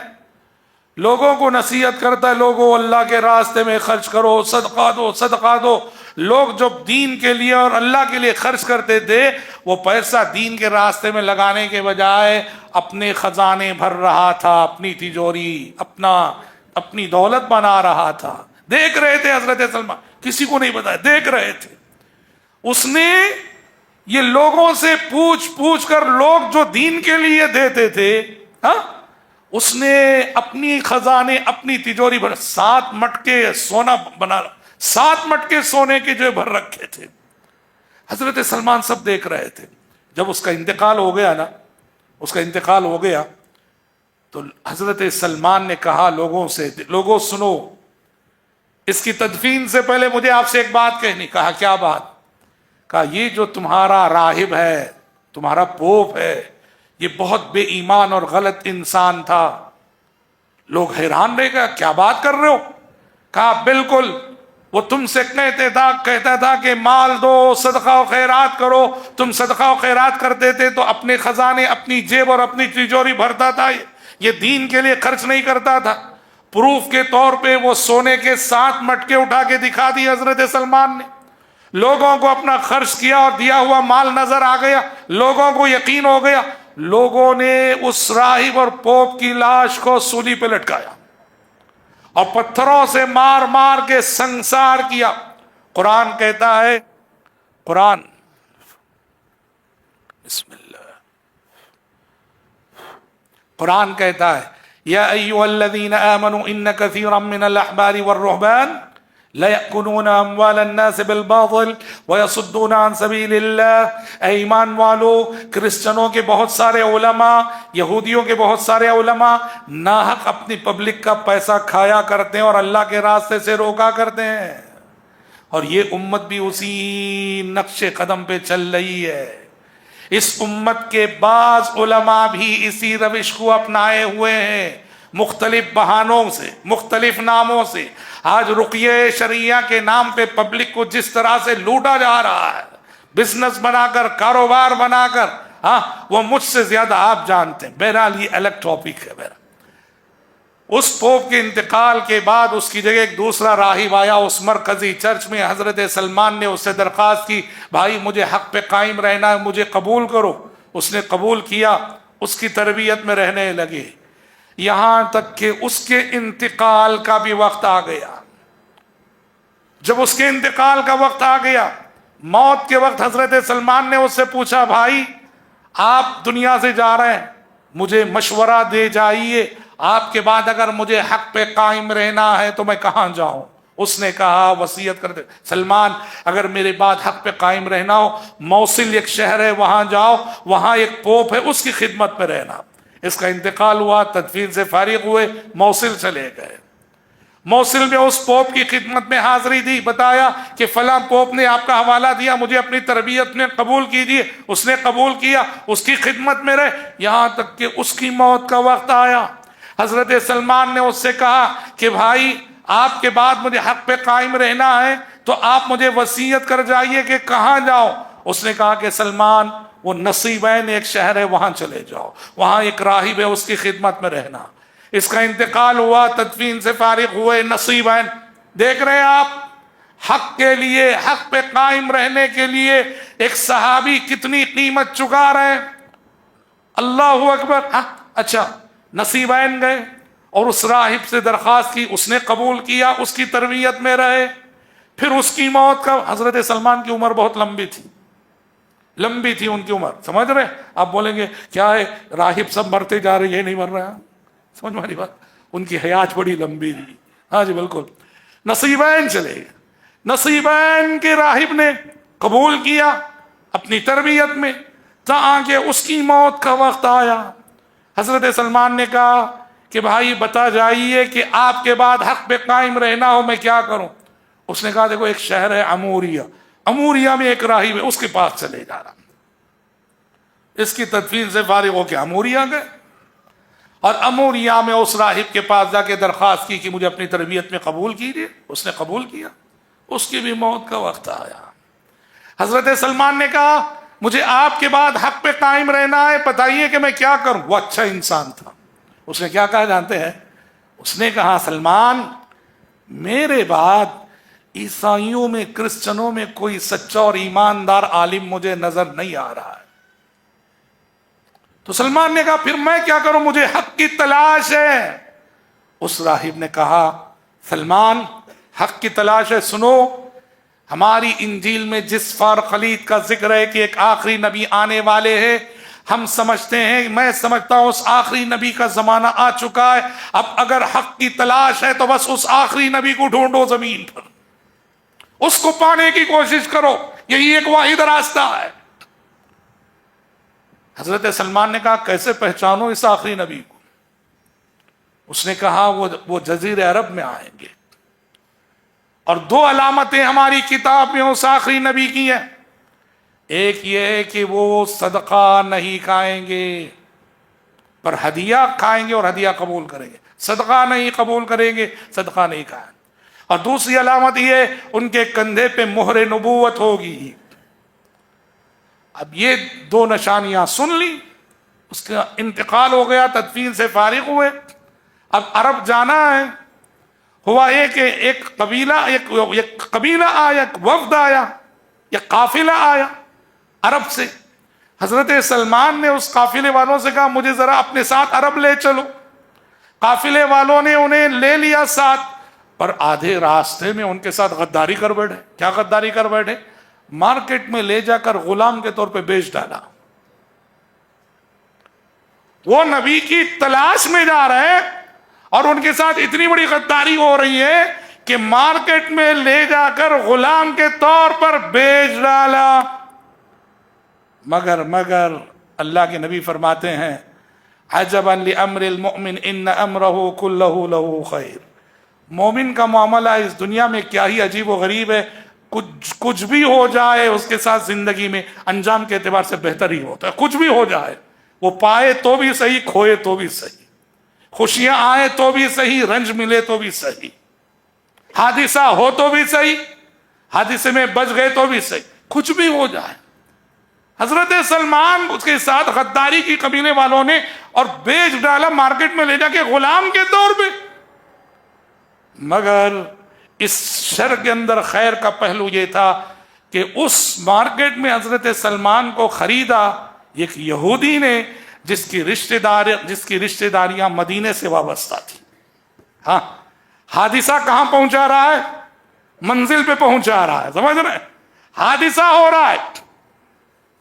لوگوں کو نصیحت کرتا ہے، لوگوں اللہ کے راستے میں خرچ کرو، صدقہ دو، صدقہ دو. لوگ جو دین کے لیے اور اللہ کے لیے خرچ کرتے تھے، وہ پیسہ دین کے راستے میں لگانے کے بجائے اپنے خزانے بھر رہا تھا، اپنی تجوری، اپنی دولت بنا رہا تھا. دیکھ رہے تھے حضرت سلمان، کسی کو نہیں بتایا، دیکھ رہے تھے. اس نے یہ لوگوں سے پوچھ کر، لوگ جو دین کے لیے دیتے تھے، ہاں، اس نے اپنی خزانے، اپنی تجوری بھر، 7 مٹکے سونا بنا، 7 مٹکے سونے کے جو بھر رکھے تھے. حضرت سلمان سب دیکھ رہے تھے. جب اس کا انتقال ہو گیا نا، اس کا انتقال ہو گیا، تو حضرت سلمان نے کہا لوگوں سے، لوگوں سنو، اس کی تدفین سے پہلے مجھے آپ سے ایک بات کہنی. کہا کیا بات؟ کہا یہ جو تمہارا راہب ہے، تمہارا پوپ ہے، یہ بہت بے ایمان اور غلط انسان تھا. لوگ حیران رہ گئے، کیا بات کر رہے ہو؟ کہا بالکل، وہ تم سے کہتا تھا کہ مال دو، صدقہ و خیرات کرو. تم صدقہ و خیرات کرتے تھے تو اپنے خزانے، اپنی جیب اور اپنی تجوری بھرتا تھا، یہ دین کے لیے خرچ نہیں کرتا تھا. پروف کے طور پہ وہ سونے کے 7 مٹکے اٹھا کے دکھا دی حضرت سلمان نے. لوگوں کو اپنا خرچ کیا اور دیا ہوا مال نظر آ گیا، لوگوں کو یقین ہو گیا. لوگوں نے اس راہب اور پوپ کی لاش کو سولی پہ لٹکایا اور پتھروں سے مار مار کے سنسار کیا. قرآن کہتا ہے، قرآن، بسم اللہ، قرآن کہتا ہے یا ایھا الذین آمنوا ان کثیرا من الاحبار والرہبان لَيَأْكُلُونَ أَمْوَالَ النَّاسِ بِالْبَاطِلِ وَيَصُدُّونَ عَنْ سَبِيلِ اللَّهِ. اے ایمان والو، کرسچنوں کے بہت سارے علماء، یہودیوں کے بہت سارے علماء ناحق اپنی پبلک کا پیسہ کھایا کرتے ہیں اور اللہ کے راستے سے روکا کرتے ہیں. اور یہ امت بھی اسی نقش قدم پہ چل رہی ہے. اس امت کے بعض علماء بھی اسی روش کو اپنائے ہوئے ہیں. مختلف بہانوں سے، مختلف ناموں سے آج رقیہ شرعیہ کے نام پہ پبلک کو جس طرح سے لوٹا جا رہا ہے، بزنس بنا کر، کاروبار بنا کر، وہ مجھ سے زیادہ آپ جانتے ہیں۔ بہرحال یہ الگ ٹاپک ہے۔ بہرحال اس پوپ کے انتقال کے بعد اس کی جگہ ایک دوسرا راہب آیا اس مرکزی چرچ میں۔ حضرت سلمان نے اس سے درخواست کی، بھائی مجھے حق پہ قائم رہنا ہے، مجھے قبول کرو۔ اس نے قبول کیا، اس کی تربیت میں رہنے لگے، یہاں تک کہ اس کے انتقال کا بھی وقت آ گیا۔ جب اس کے انتقال کا وقت آ گیا، موت کے وقت حضرت سلمان نے اس سے پوچھا، بھائی آپ دنیا سے جا رہے ہیں، مجھے مشورہ دے جائیے، آپ کے بعد اگر مجھے حق پہ قائم رہنا ہے تو میں کہاں جاؤں؟ اس نے کہا، وصیت کر دے سلمان، اگر میرے بعد حق پہ قائم رہنا ہو، موصل ایک شہر ہے، وہاں جاؤ، وہاں ایک پوپ ہے، اس کی خدمت میں رہنا۔ اس کا انتقال ہوا، تدفین سے فارغ ہوئے، موصل چلے گئے۔ موصل میں اس پوپ کی خدمت میں حاضری دی، بتایا کہ فلاں پوپ نے آپ کا حوالہ دیا، مجھے اپنی تربیت میں قبول کیجیے۔ اس نے قبول کیا، اس کی خدمت میں رہے، یہاں تک کہ اس کی موت کا وقت آیا۔ حضرت سلمان نے اس سے کہا کہ بھائی آپ کے بعد مجھے حق پہ قائم رہنا ہے تو آپ مجھے وصیت کر جائیے کہ کہاں جاؤ۔ اس نے کہا کہ سلمان، وہ نصیبین ایک شہر ہے، وہاں چلے جاؤ، وہاں ایک راہب ہے، اس کی خدمت میں رہنا۔ اس کا انتقال ہوا، تدفین سے فارغ ہوئے۔ نصیبین، دیکھ رہے ہیں آپ، حق کے لیے، حق پہ قائم رہنے کے لیے ایک صحابی کتنی قیمت چکا رہے ہیں۔ اللہ اکبر۔ اچھا، نصیبین گئے اور اس راہب سے درخواست کی، اس نے قبول کیا، اس کی تربیت میں رہے۔ پھر اس کی موت کا، حضرت سلمان کی عمر بہت لمبی تھی، لمبی تھی ان کی عمر، سمجھ رہے؟ آپ بولیں گے کیا ہے، راہب سب مرتے جا رہے، یہ نہیں مر رہا، سمجھ ہماری بات؟ ان کی حیات بڑی لمبی تھی۔ ہاں جی بالکل۔ نصیبین چلے گئے، نصیبین کے راہب نے قبول کیا اپنی تربیت میں، تاکہ اس کی موت کا وقت آیا۔ حضرت سلمان نے کہا کہ بھائی بتا جائیے کہ آپ کے بعد حق پہ قائم رہنا ہو، میں کیا کروں؟ اس نے کہا دیکھو ایک شہر ہے اموریہ، اموریہ میں ایک راہب ہے، اس کے پاس چلے جا رہا۔ اس کی تدفین سے فارغ ہو کے اموریہ گئے، اور اموریہ میں اس راہب کے پاس جا کے درخواست کی کہ مجھے اپنی تربیت میں قبول کیجیے۔ اس نے قبول کیا، اس کی بھی موت کا وقت آیا۔ حضرت سلمان نے کہا مجھے آپ کے بعد حق پہ قائم رہنا ہے، بتائیے کہ میں کیا کروں؟ وہ اچھا انسان تھا، اس نے کیا کہا جانتے ہیں؟ اس نے کہا سلمان، میرے بعد عیسائیوں میں، کرسچنوں میں کوئی سچا اور ایماندار عالم مجھے نظر نہیں آ رہا ہے۔ تو سلمان نے کہا پھر میں کیا کروں، مجھے حق کی تلاش ہے۔ اس راہب نے کہا سلمان، حق کی تلاش ہے، سنو، ہماری انجیل میں جس فار خلید کا ذکر ہے کہ ایک آخری نبی آنے والے ہیں، ہم سمجھتے ہیں، میں سمجھتا ہوں اس آخری نبی کا زمانہ آ چکا ہے۔ اب اگر حق کی تلاش ہے تو بس اس آخری نبی کو ڈھونڈو زمین پر، اس کو پانے کی کوشش کرو، یہی ایک واحد راستہ ہے۔ حضرت سلمان نے کہا کیسے پہچانو اس آخری نبی کو؟ اس نے کہا وہ جزیرہ عرب میں آئیں گے، اور دو علامتیں ہماری کتاب میں اس آخری نبی کی ہیں۔ ایک یہ ہے کہ وہ صدقہ نہیں کھائیں گے، پر ہدیہ کھائیں گے اور ہدیہ قبول کریں گے، صدقہ نہیں قبول کریں گے، صدقہ نہیں کھائیں۔ اور دوسری علامت یہ، ان کے کندھے پہ مہر نبوت ہوگی۔ اب یہ دو نشانیاں سن لی، اس کا انتقال ہو گیا، تدفین سے فارغ ہوئے، اب عرب جانا ہے۔ ہوا یہ کہ ایک قبیلہ آیا، ایک وفد آیا، ایک قافلہ آیا عرب سے۔ حضرت سلمان نے اس قافلے والوں سے کہا مجھے ذرا اپنے ساتھ عرب لے چلو۔ قافلے والوں نے انہیں لے لیا ساتھ، پر آدھے راستے میں ان کے ساتھ غداری کر بیٹھے۔ کیا غداری کر بیٹھے؟ مارکیٹ میں لے جا کر غلام کے طور پہ بیچ ڈالا۔ وہ نبی کی تلاش میں جا رہے ہیں اور ان کے ساتھ اتنی بڑی غداری ہو رہی ہے کہ مارکیٹ میں لے جا کر غلام کے طور پر بیچ ڈالا۔ مگر اللہ کے نبی فرماتے ہیں عجبا لامر المؤمن ان امرہ کلہ لہ خیر۔ مومن کا معاملہ اس دنیا میں کیا ہی عجیب و غریب ہے، کچھ بھی ہو جائے اس کے ساتھ زندگی میں انجام کے اعتبار سے بہتر ہی ہوتا ہے۔ کچھ بھی ہو جائے، وہ پائے تو بھی صحیح، کھوئے تو بھی صحیح۔ خوشیاں آئے تو بھی صحیح، رنج ملے تو بھی صحیح، حادثہ ہو تو بھی صحیح، حادثے میں بچ گئے تو بھی صحیح، کچھ بھی ہو جائے۔ حضرت سلمان اس کے ساتھ غداری کی قبیلے والوں نے اور بیچ ڈالا مارکیٹ میں لے جا کے غلام کے طور پہ، مگر اس شر کے اندر خیر کا پہلو یہ تھا کہ اس مارکیٹ میں حضرت سلمان کو خریدا ایک یہودی نے جس کی رشتہ داریاں مدینے سے وابستہ تھی۔ ہاں، حادثہ کہاں پہنچا رہا ہے؟ منزل پہ پہنچا رہا ہے، سمجھ رہے ہیں؟ حادثہ ہو رہا ہے،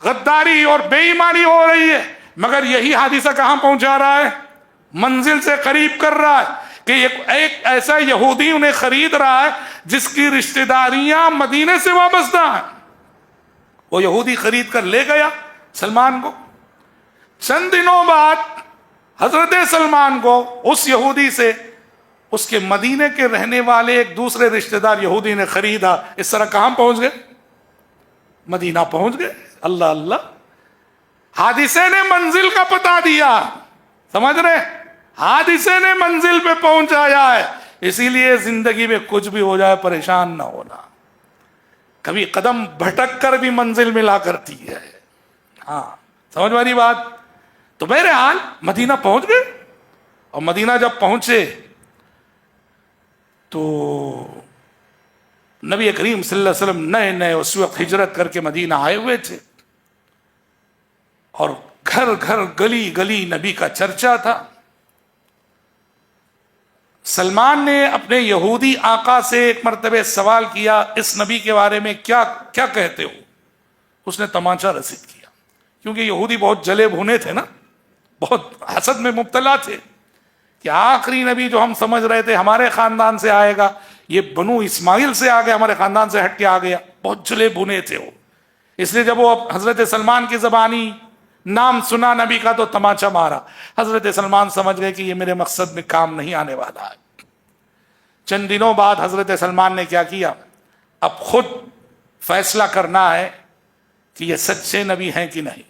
غداری اور بے ایمانی ہو رہی ہے، مگر یہی حادثہ کہاں پہنچا رہا ہے؟ منزل سے قریب کر رہا ہے کہ ایک ایسا یہودی انہیں خرید رہا ہے جس کی رشتہ داریاں مدینے سے وابستہ ہیں۔ وہ یہودی خرید کر لے گیا سلمان کو۔ چند دنوں بعد حضرت سلمان کو اس یہودی سے اس کے مدینے کے رہنے والے ایک دوسرے رشتہ دار یہودی نے خریدا۔ اس طرح کہاں پہنچ گئے؟ مدینہ پہنچ گئے۔ اللہ اللہ، حادثے نے منزل کا پتہ دیا، سمجھ رہے؟ حادثے نے منزل پہ پہنچایا ہے۔ اسی لیے زندگی میں کچھ بھی ہو جائے پریشان نہ ہونا، کبھی قدم بھٹک کر بھی منزل ملا کرتی ہے۔ ہاں، سمجھ والی بات؟ تو بہرحال مدینہ پہنچ گئے، اور مدینہ جب پہنچے تو نبی کریم صلی اللہ علیہ وسلم نئے اس وقت ہجرت کر کے مدینہ آئے ہوئے تھے، اور گھر گھر گلی گلی نبی کا چرچا تھا۔ سلمان نے اپنے یہودی آقا سے ایک مرتبہ سوال کیا، اس نبی کے بارے میں کیا کہتے ہو؟ اس نے تمانچہ رسید کیا، کیونکہ یہودی بہت جلے بھونے تھے نا، بہت حسد میں مبتلا تھے کہ آخری نبی جو ہم سمجھ رہے تھے ہمارے خاندان سے آئے گا، یہ بنو اسماعیل سے آ گیا، ہمارے خاندان سے ہٹ کے آ گیا۔ بہت جلے بھونے تھے وہ، اس لیے جب وہ حضرت سلمان کی زبانی نام سنا نبی کا تو تماچا مارا۔ حضرت سلمان سمجھ گئے کہ یہ میرے مقصد میں کام نہیں آنے والا ہے۔ چند دنوں بعد حضرت سلمان نے کیا کیا؟ اب خود فیصلہ کرنا ہے کہ یہ سچے نبی ہیں کہ نہیں،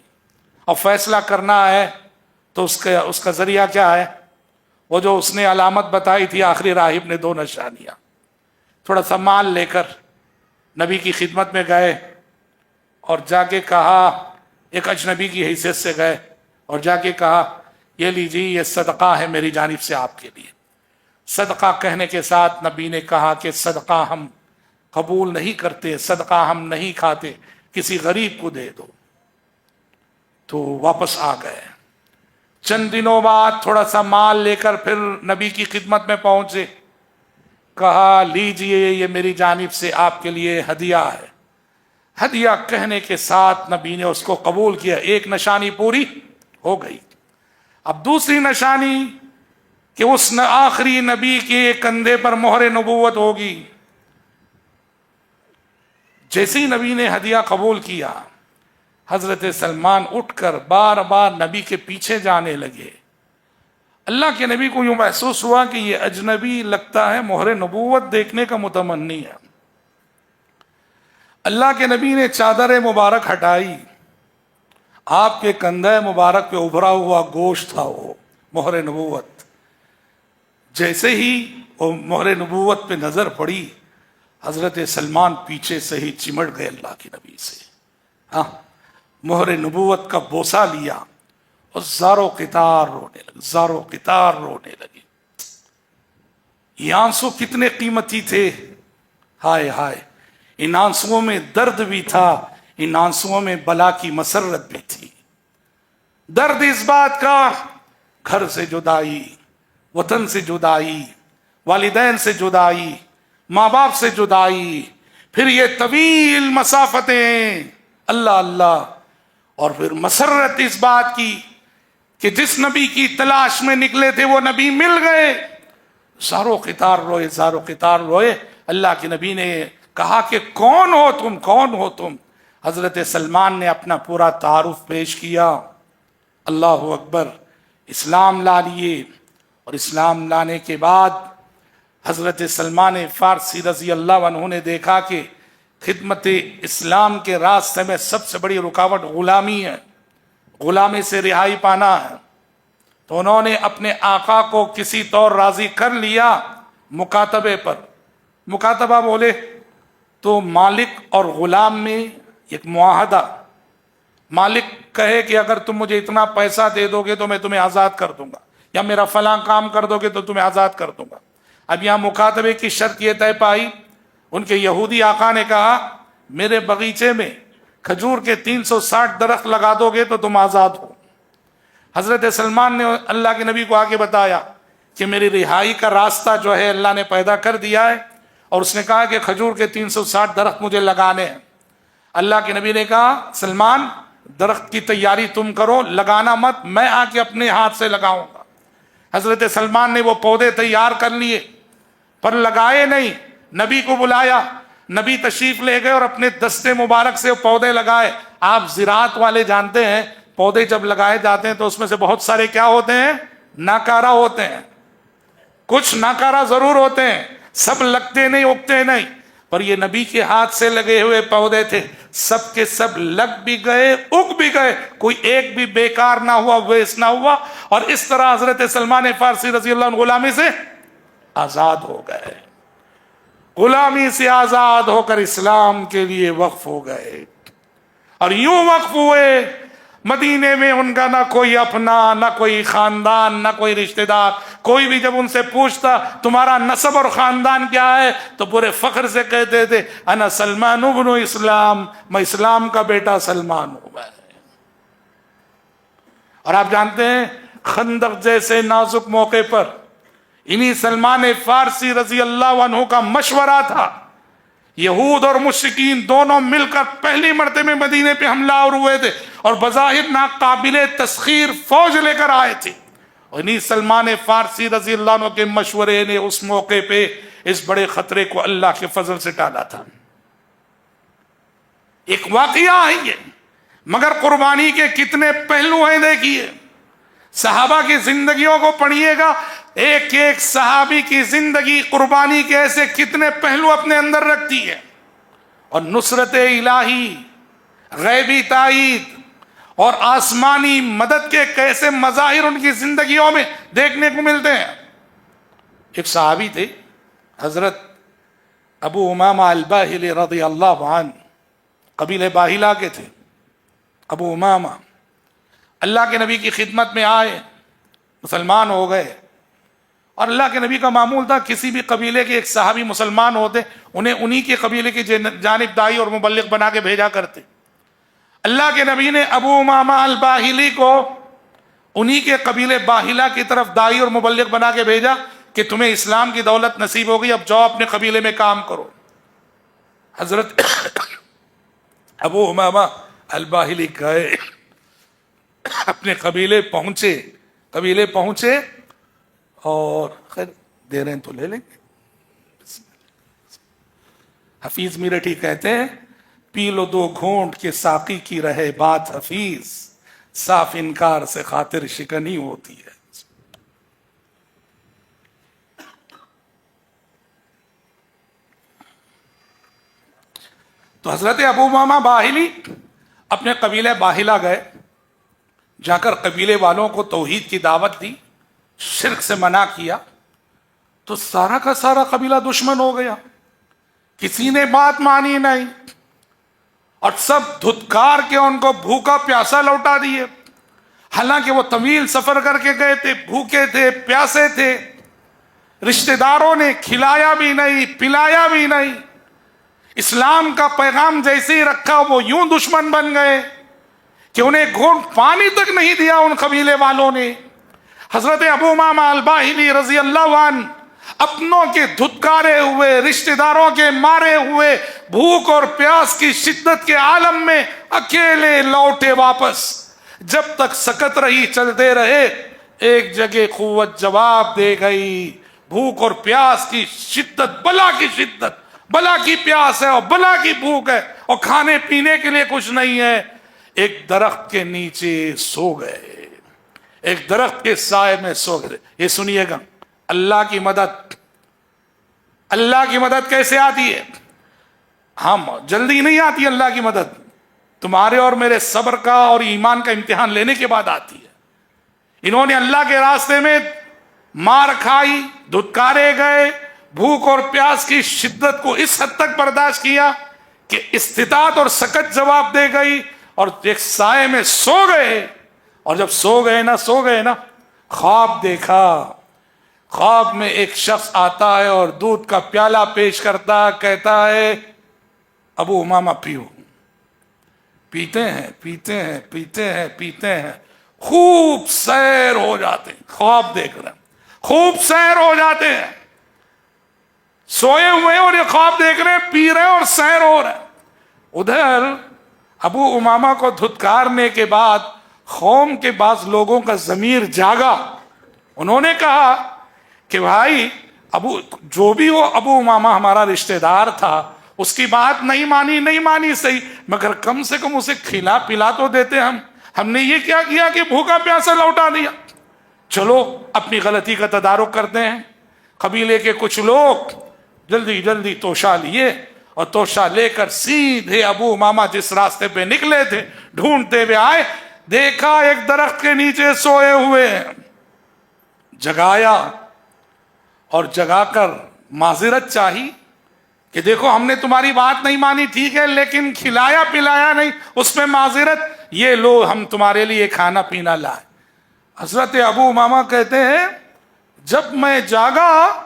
اور فیصلہ کرنا ہے تو اس کا ذریعہ کیا ہے؟ وہ جو اس نے علامت بتائی تھی آخری راہب نے، 2 نشانیاں۔ تھوڑا سا مال لے کر نبی کی خدمت میں گئے اور جا کے کہا، ایک اجنبی کی حیثیت سے گئے اور جا کے کہا، یہ لیجیے، یہ صدقہ ہے میری جانب سے آپ کے لیے۔ صدقہ کہنے کے ساتھ نبی نے کہا کہ صدقہ ہم قبول نہیں کرتے، صدقہ ہم نہیں کھاتے، کسی غریب کو دے دو۔ تو واپس آ گئے۔ چند دنوں بعد تھوڑا سا مال لے کر پھر نبی کی خدمت میں پہنچے، کہا لیجئے، یہ میری جانب سے آپ کے لیے ہدیہ ہے۔ ہدیہ کہنے کے ساتھ نبی نے اس کو قبول کیا۔ ایک نشانی پوری ہو گئی۔ اب دوسری نشانی کہ اس آخری نبی کے کندھے پر مہر نبوت ہوگی۔ جیسے ہی نبی نے ہدیہ قبول کیا، حضرت سلمان اٹھ کر بار بار نبی کے پیچھے جانے لگے۔ اللہ کے نبی کو یوں محسوس ہوا کہ یہ اجنبی لگتا ہے مہر نبوت دیکھنے کا متمنی ہے۔ اللہ کے نبی نے چادر مبارک ہٹائی، آپ کے کندھے مبارک پہ ابھرا ہوا گوشت تھا، وہ مہر نبوت۔ جیسے ہی وہ مہر نبوت پہ نظر پڑی، حضرت سلمان پیچھے سے ہی چمٹ گئے اللہ کے نبی سے۔ ہاں، مہر نبوت کا بوسہ لیا اور زارو قطار رونے لگے۔ یہ آنسو کتنے قیمتی تھے، ہائے ہائے! ان آنسوؤں میں درد بھی تھا، ان آنسوؤں میں بلا کی مسرت بھی تھی۔ درد اس بات کا، گھر سے جدائی، وطن سے جدائی، والدین سے جدائی، ماں باپ سے جدائی، پھر یہ طویل مسافتیں، اللہ اللہ، اور پھر مسرت اس بات کی کہ جس نبی کی تلاش میں نکلے تھے وہ نبی مل گئے۔ زارو قطار روئے۔ اللہ کے نبی نے کہا کہ کون ہو تم؟ حضرت سلمان نے اپنا پورا تعارف پیش کیا۔ اللہ اکبر، اسلام لا لیے، اور اسلام لانے کے بعد حضرت سلمان فارسی رضی اللہ عنہ نے دیکھا کہ خدمت اسلام کے راستے میں سب سے بڑی رکاوٹ غلامی ہے، غلامی سے رہائی پانا ہے۔ تو انہوں نے اپنے آقا کو کسی طور راضی کر لیا مکاتبے پر. مکاتبہ بولے تو مالک اور غلام میں ایک معاہدہ. مالک کہے کہ اگر تم مجھے اتنا پیسہ دے دو گے تو میں تمہیں آزاد کر دوں گا، یا میرا فلاں کام کر دو گے تو تمہیں آزاد کر دوں گا. اب یہاں مکاتبے کی شرط یہ طے پائی، ان کے یہودی آقا نے کہا میرے باغیچے میں کھجور کے 360 درخت لگا دو گے تو تم آزاد ہو. حضرت سلمان نے اللہ کے نبی کو آگے بتایا کہ میری رہائی کا راستہ جو ہے اللہ نے پیدا کر دیا ہے، اور اس نے کہا کہ کھجور کے 360 درخت مجھے لگانے ہیں. اللہ کے نبی نے کہا سلمان درخت کی تیاری تم کرو، لگانا مت، میں آ کے اپنے ہاتھ سے لگاؤں گا. حضرت سلمان نے وہ پودے تیار کر لیے پر لگائے نہیں. نبی کو بلایا، نبی تشریف لے گئے اور اپنے دستے مبارک سے پودے لگائے. آپ زراعت والے جانتے ہیں پودے جب لگائے جاتے ہیں تو اس میں سے بہت سارے کیا ہوتے ہیں؟ ناکارہ ہوتے ہیں. کچھ ناکارہ ضرور ہوتے ہیں، سب لگتے نہیں، اگتے نہیں. پر یہ نبی کے ہاتھ سے لگے ہوئے پودے تھے، سب کے سب لگ بھی گئے، اگ بھی گئے، کوئی ایک بھی بیکار نہ ہوا، ویسٹ نہ ہوا. اور اس طرح حضرت سلمان فارسی رضی اللہ عنہ غلامی سے آزاد ہو گئے. غلامی سے آزاد ہو کر اسلام کے لیے وقف ہو گئے. اور یوں وقف ہوئے، مدینے میں ان کا نہ کوئی اپنا، نہ کوئی خاندان، نہ کوئی رشتہ دار. کوئی بھی جب ان سے پوچھتا تمہارا نسب اور خاندان کیا ہے تو پورے فخر سے کہتے تھے انا سلمان ابن اسلام، میں اسلام کا بیٹا سلمان ہوں. اور آپ جانتے ہیں خندق جیسے نازک موقع پر انہی سلمان فارسی رضی اللہ عنہ کا مشورہ تھا. یہود اور مشرکین دونوں مل کر پہلی مرتبہ مدینے پہ حملہ آور ہوئے تھے اور بظاہر ناقابل تسخیر فوج لے کر آئے تھے. اور انہی سلمان فارسی رضی اللہ عنہ کے مشورے نے اس موقع پہ اس بڑے خطرے کو اللہ کے فضل سے ٹالا تھا. ایک واقعہ ہے یہ، مگر قربانی کے کتنے پہلو ہیں دیکھیے. صحابہ کی زندگیوں کو پڑھیے گا، ایک ایک صحابی کی زندگی قربانی کے ایسے کتنے پہلو اپنے اندر رکھتی ہے. اور نصرت الہی، غیبی تائید اور آسمانی مدد کے کیسے مظاہر ان کی زندگیوں میں دیکھنے کو ملتے ہیں. ایک صحابی تھے حضرت ابو امامہ الباہلی رضی اللہ عنہ، قبیلہ باہلہ کے تھے. ابو امامہ اللہ کے نبی کی خدمت میں آئے، مسلمان ہو گئے. اور اللہ کے نبی کا معمول تھا کسی بھی قبیلے کے ایک صحابی مسلمان ہوتے انہیں انہی کے قبیلے کی جانب داعی اور مبلغ بنا کے بھیجا کرتے. اللہ کے نبی نے ابو امامہ الباہلی کو انہی کے قبیلے باہلہ کی طرف داعی اور مبلغ بنا کے بھیجا کہ تمہیں اسلام کی دولت نصیب ہو گئی، اب جاؤ اپنے قبیلے میں کام کرو. حضرت ابو امامہ الباہلی گئے، اپنے قبیلے پہنچے اور خیر دے رہے ہیں تو لے لیں گے. حفیظ میرٹھی کہتے ہیں پی لو دو گھونٹ کے ساقی کی رہے بات حفیظ، صاف انکار سے خاطر شکنی ہوتی ہے. تو حضرت ابو امامہ باہلی اپنے قبیلے باہلہ گئے، جا کر قبیلے والوں کو توحید کی دعوت دی، شرک سے منع کیا. تو سارا کا سارا قبیلہ دشمن ہو گیا، کسی نے بات مانی نہیں، اور سب دھتکار کے ان کو بھوکا پیاسا لوٹا دیے. حالانکہ وہ طویل سفر کر کے گئے تھے، بھوکے تھے، پیاسے تھے، رشتہ داروں نے کھلایا بھی نہیں، پلایا بھی نہیں. اسلام کا پیغام جیسے ہی رکھا وہ یوں دشمن بن گئے کہ انہیں گھونٹ پانی تک نہیں دیا ان قبیلے والوں نے. حضرت ابو امامہ الباہلی رضی اللہ عنہ اپنوں کے دھتکارے ہوئے، رشتہ داروں کے مارے ہوئے، بھوک اور پیاس کی شدت کے عالم میں اکیلے لوٹے واپس. جب تک سکت رہی چلتے رہے، ایک جگہ قوت جواب دے گئی. بھوک اور پیاس کی شدت، بلا کی شدت، بلا کی پیاس ہے اور بلا کی بھوک ہے اور کھانے پینے کے لیے کچھ نہیں ہے. ایک درخت کے نیچے سو گئے، ایک درخت کے سائے میں سو گئے. یہ سنیے گا، اللہ کی مدد کیسے آتی ہے؟ ہم جلدی نہیں آتی اللہ کی مدد، تمہارے اور میرے صبر کا اور ایمان کا امتحان لینے کے بعد آتی ہے. انہوں نے اللہ کے راستے میں مار کھائی، دھتکارے گئے، بھوک اور پیاس کی شدت کو اس حد تک برداشت کیا کہ استطاعت اور سکت جواب دے گئی، اور ایک سائے میں سو گئے. اور جب سو گئے نا خواب دیکھا. خواب میں ایک شخص آتا ہے اور دودھ کا پیالہ پیش کرتا، کہتا ہے ابو امامہ پیو. پیتے ہیں خوب سیر ہو جاتے ہیں. خواب دیکھ رہے ہیں، خوب سیر ہو جاتے ہیں. سوئے ہوئے اور یہ خواب دیکھ رہے ہیں، پی رہے ہیں اور سیر ہو رہے ہیں. ادھر ابو امامہ کو دھتکارنے کے بعد قوم کے بعض لوگوں کا ضمیر جاگا. انہوں نے کہا کہ بھائی جو بھی ہو، ابو امامہ ہمارا رشتہ دار تھا، اس کی بات نہیں مانی صحیح، مگر کم سے کم اسے کھلا پلا تو دیتے. ہم نے یہ کیا کیا کہ بھوکا پیاسا لوٹا دیا. چلو اپنی غلطی کا تدارک کرتے ہیں. قبیلے کے کچھ لوگ جلدی توشہ لیے، اور توشہ لے کر سیدھے ابو امامہ جس راستے پہ نکلے تھے ڈھونڈتے ہوئے آئے. دیکھا ایک درخت کے نیچے سوئے ہوئے ہیں. جگایا اور جگا کر معذرت چاہی کہ دیکھو ہم نے تمہاری بات نہیں مانی، ٹھیک ہے، لیکن کھلایا پلایا نہیں، اس میں معذرت. یہ لو ہم تمہارے لیے کھانا پینا لائے. حضرت ابو امامہ کہتے ہیں جب میں جاگا،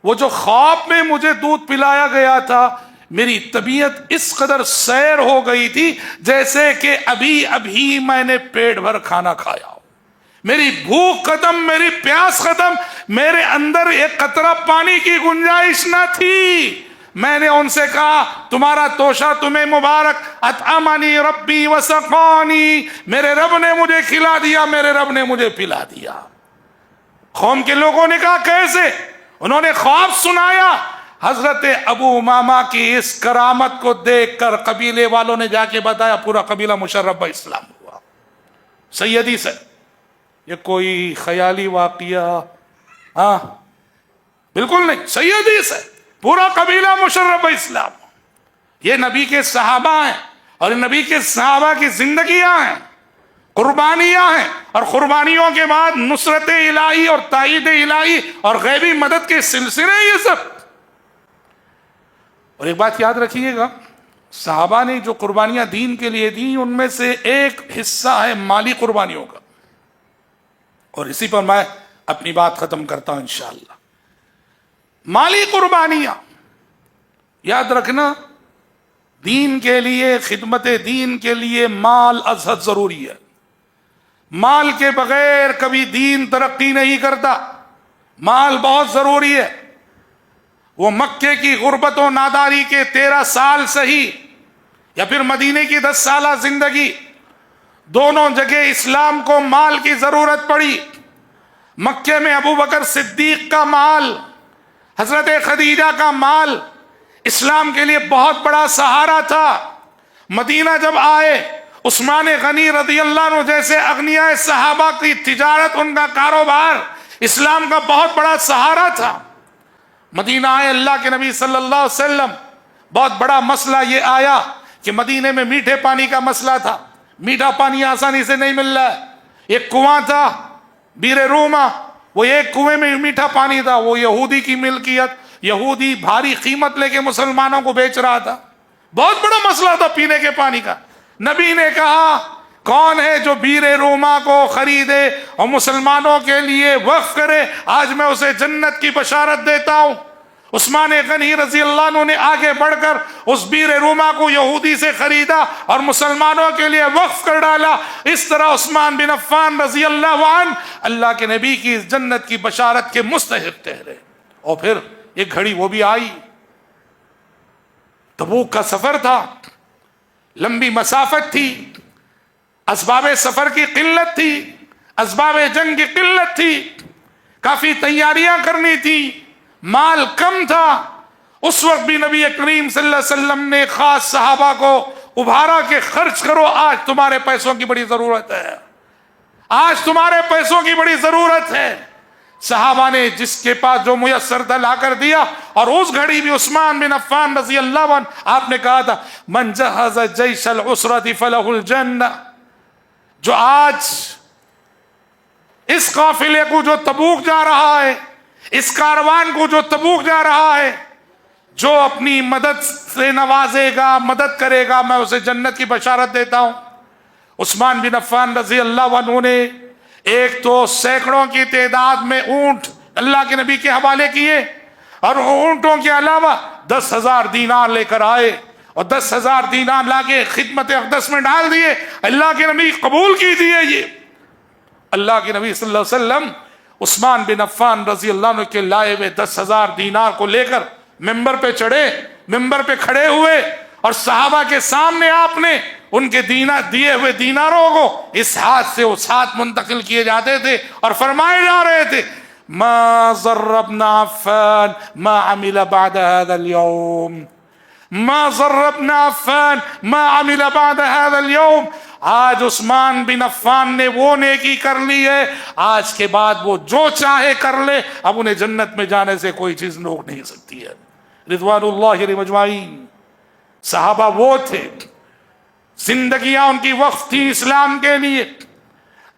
وہ جو خواب میں مجھے دودھ پلایا گیا تھا، میری طبیعت اس قدر سیر ہو گئی تھی جیسے کہ ابھی میں نے پیٹ بھر کھانا کھایا ہو. میری بھوک ختم، میری پیاس ختم، میرے اندر ایک قطرہ پانی کی گنجائش نہ تھی. میں نے ان سے کہا تمہارا توشہ تمہیں مبارک، اطعمنی ربی وسقانی، میرے رب نے مجھے کھلا دیا، میرے رب نے مجھے پلا دیا. قوم کے لوگوں نے کہا کیسے؟ انہوں نے خواب سنایا. حضرت ابو امامہ کی اس کرامت کو دیکھ کر قبیلے والوں نے جا کے بتایا، پورا قبیلہ مشرف اسلام ہوا. سیدی سے یہ کوئی خیالی واقعہ بالکل نہیں، سیدی سے پورا قبیلہ مشرف اسلام. یہ نبی کے صحابہ ہیں، اور نبی کے صحابہ کی زندگیاں ہیں، قربانیاں ہیں، اور قربانیوں کے بعد نصرت الہی اور تائید الہی اور غیبی مدد کے سلسلے یہ سب. اور ایک بات یاد رکھیے گا، صحابہ نے جو قربانیاں دین کے لیے دیں، ان میں سے ایک حصہ ہے مالی قربانیوں کا. اور اسی پر میں اپنی بات ختم کرتا ہوں انشاءاللہ. مالی قربانیاں یاد رکھنا، دین کے لیے، خدمت دین کے لیے مال از حد ضروری ہے. مال کے بغیر کبھی دین ترقی نہیں کرتا. مال بہت ضروری ہے. وہ مکے کی غربت و ناداری کے 13 سال سہی، یا پھر مدینے کی 10 سالہ زندگی، دونوں جگہ اسلام کو مال کی ضرورت پڑی. مکے میں ابو بکر صدیق کا مال، حضرت خدیجہ کا مال اسلام کے لیے بہت بڑا سہارا تھا. مدینہ جب آئے، عثمان غنی رضی اللہ عنہ جیسے اغنیاء صحابہ کی تجارت، ان کا کاروبار اسلام کا بہت بڑا سہارا تھا. مدینہ آئے اللہ کے نبی صلی اللہ علیہ وسلم، بہت بڑا مسئلہ یہ آیا کہ مدینے میں میٹھے پانی کا مسئلہ تھا. میٹھا پانی آسانی سے نہیں مل رہا ہے. ایک کنواں تھا بیر روما، وہ ایک کنویں میں میٹھا پانی تھا، وہ یہودی کی ملکیت، یہودی بھاری قیمت لے کے مسلمانوں کو بیچ رہا تھا. بہت بڑا مسئلہ تھا پینے کے پانی کا. نبی نے کہا کون ہے جو بیر روما کو خریدے اور مسلمانوں کے لیے وقف کرے، آج میں اسے جنت کی بشارت دیتا ہوں. عثمان غنی رضی اللہ عنہ نے آگے بڑھ کر اس بیر روما کو یہودی سے خریدا اور مسلمانوں کے لیے وقف کر ڈالا. اس طرح عثمان بن عفان رضی اللہ عنہ اللہ کے نبی کی جنت کی بشارت کے مستحق ٹھہرے. اور پھر ایک گھڑی وہ بھی آئی، تبوک کا سفر تھا، لمبی مسافت تھی، اسباب سفر کی قلت تھی، اسباب جنگ کی قلت تھی، کافی تیاریاں کرنی تھی، مال کم تھا. اس وقت بھی نبی کریم صلی اللہ علیہ وسلم نے خاص صحابہ کو ابھارا کہ خرچ کرو، آج تمہارے پیسوں کی بڑی ضرورت ہے، آج تمہارے پیسوں کی بڑی ضرورت ہے. صحابہ نے جس کے پاس جو میسر تھا لا کر دیا. اور اس گھڑی بھی عثمان بن عفان رضی اللہ عنہ، آپ نے کہا تھا من جہز جیش العسرۃ فلہ الجنہ، جو آج اس قافلے کو جو تبوک جا رہا ہے، اس کاروان کو جو تبوک جا رہا ہے، جو اپنی مدد سے نوازے گا، مدد کرے گا، میں اسے جنت کی بشارت دیتا ہوں۔ عثمان بن عفان رضی اللہ عنہ نے ایک تو سینکڑوں کی تعداد میں اونٹ اللہ کے نبی کے حوالے کیے، اور اونٹوں کے علاوہ 10,000 دینار لے کر آئے، اور 10,000 دینار لا کے خدمت اقدس میں ڈال دیے۔ اللہ کے نبی قبول کیجیے۔ یہ اللہ کے نبی صلی اللہ علیہ وسلم عثمان بن عفان رضی اللہ عنہ کے لائے ہوئے 10,000 دینار کو لے کر ممبر پہ چڑھے، ممبر پہ کھڑے ہوئے، اور صحابہ کے سامنے آپ نے ان کے دیے ہوئے دیناروں کو اس ہاتھ سے اس ہاتھ منتقل کیے جاتے تھے، اور فرمائے جا رہے تھے ما ضر ابن عفان ما عمل بعد هذا اليوم، ما ضر ابن عفان ما عمل بعد هذا اليوم۔ آج عثمان بن عفان نے وہ نیکی کر لی ہے، آج کے بعد وہ جو چاہے کر لے، اب انہیں جنت میں جانے سے کوئی چیز روک نہیں سکتی ہے۔ رضوان اللہ علیہم اجمعین۔ صحابہ وہ تھے، زندگیاں ان کی وقف تھی اسلام کے لیے،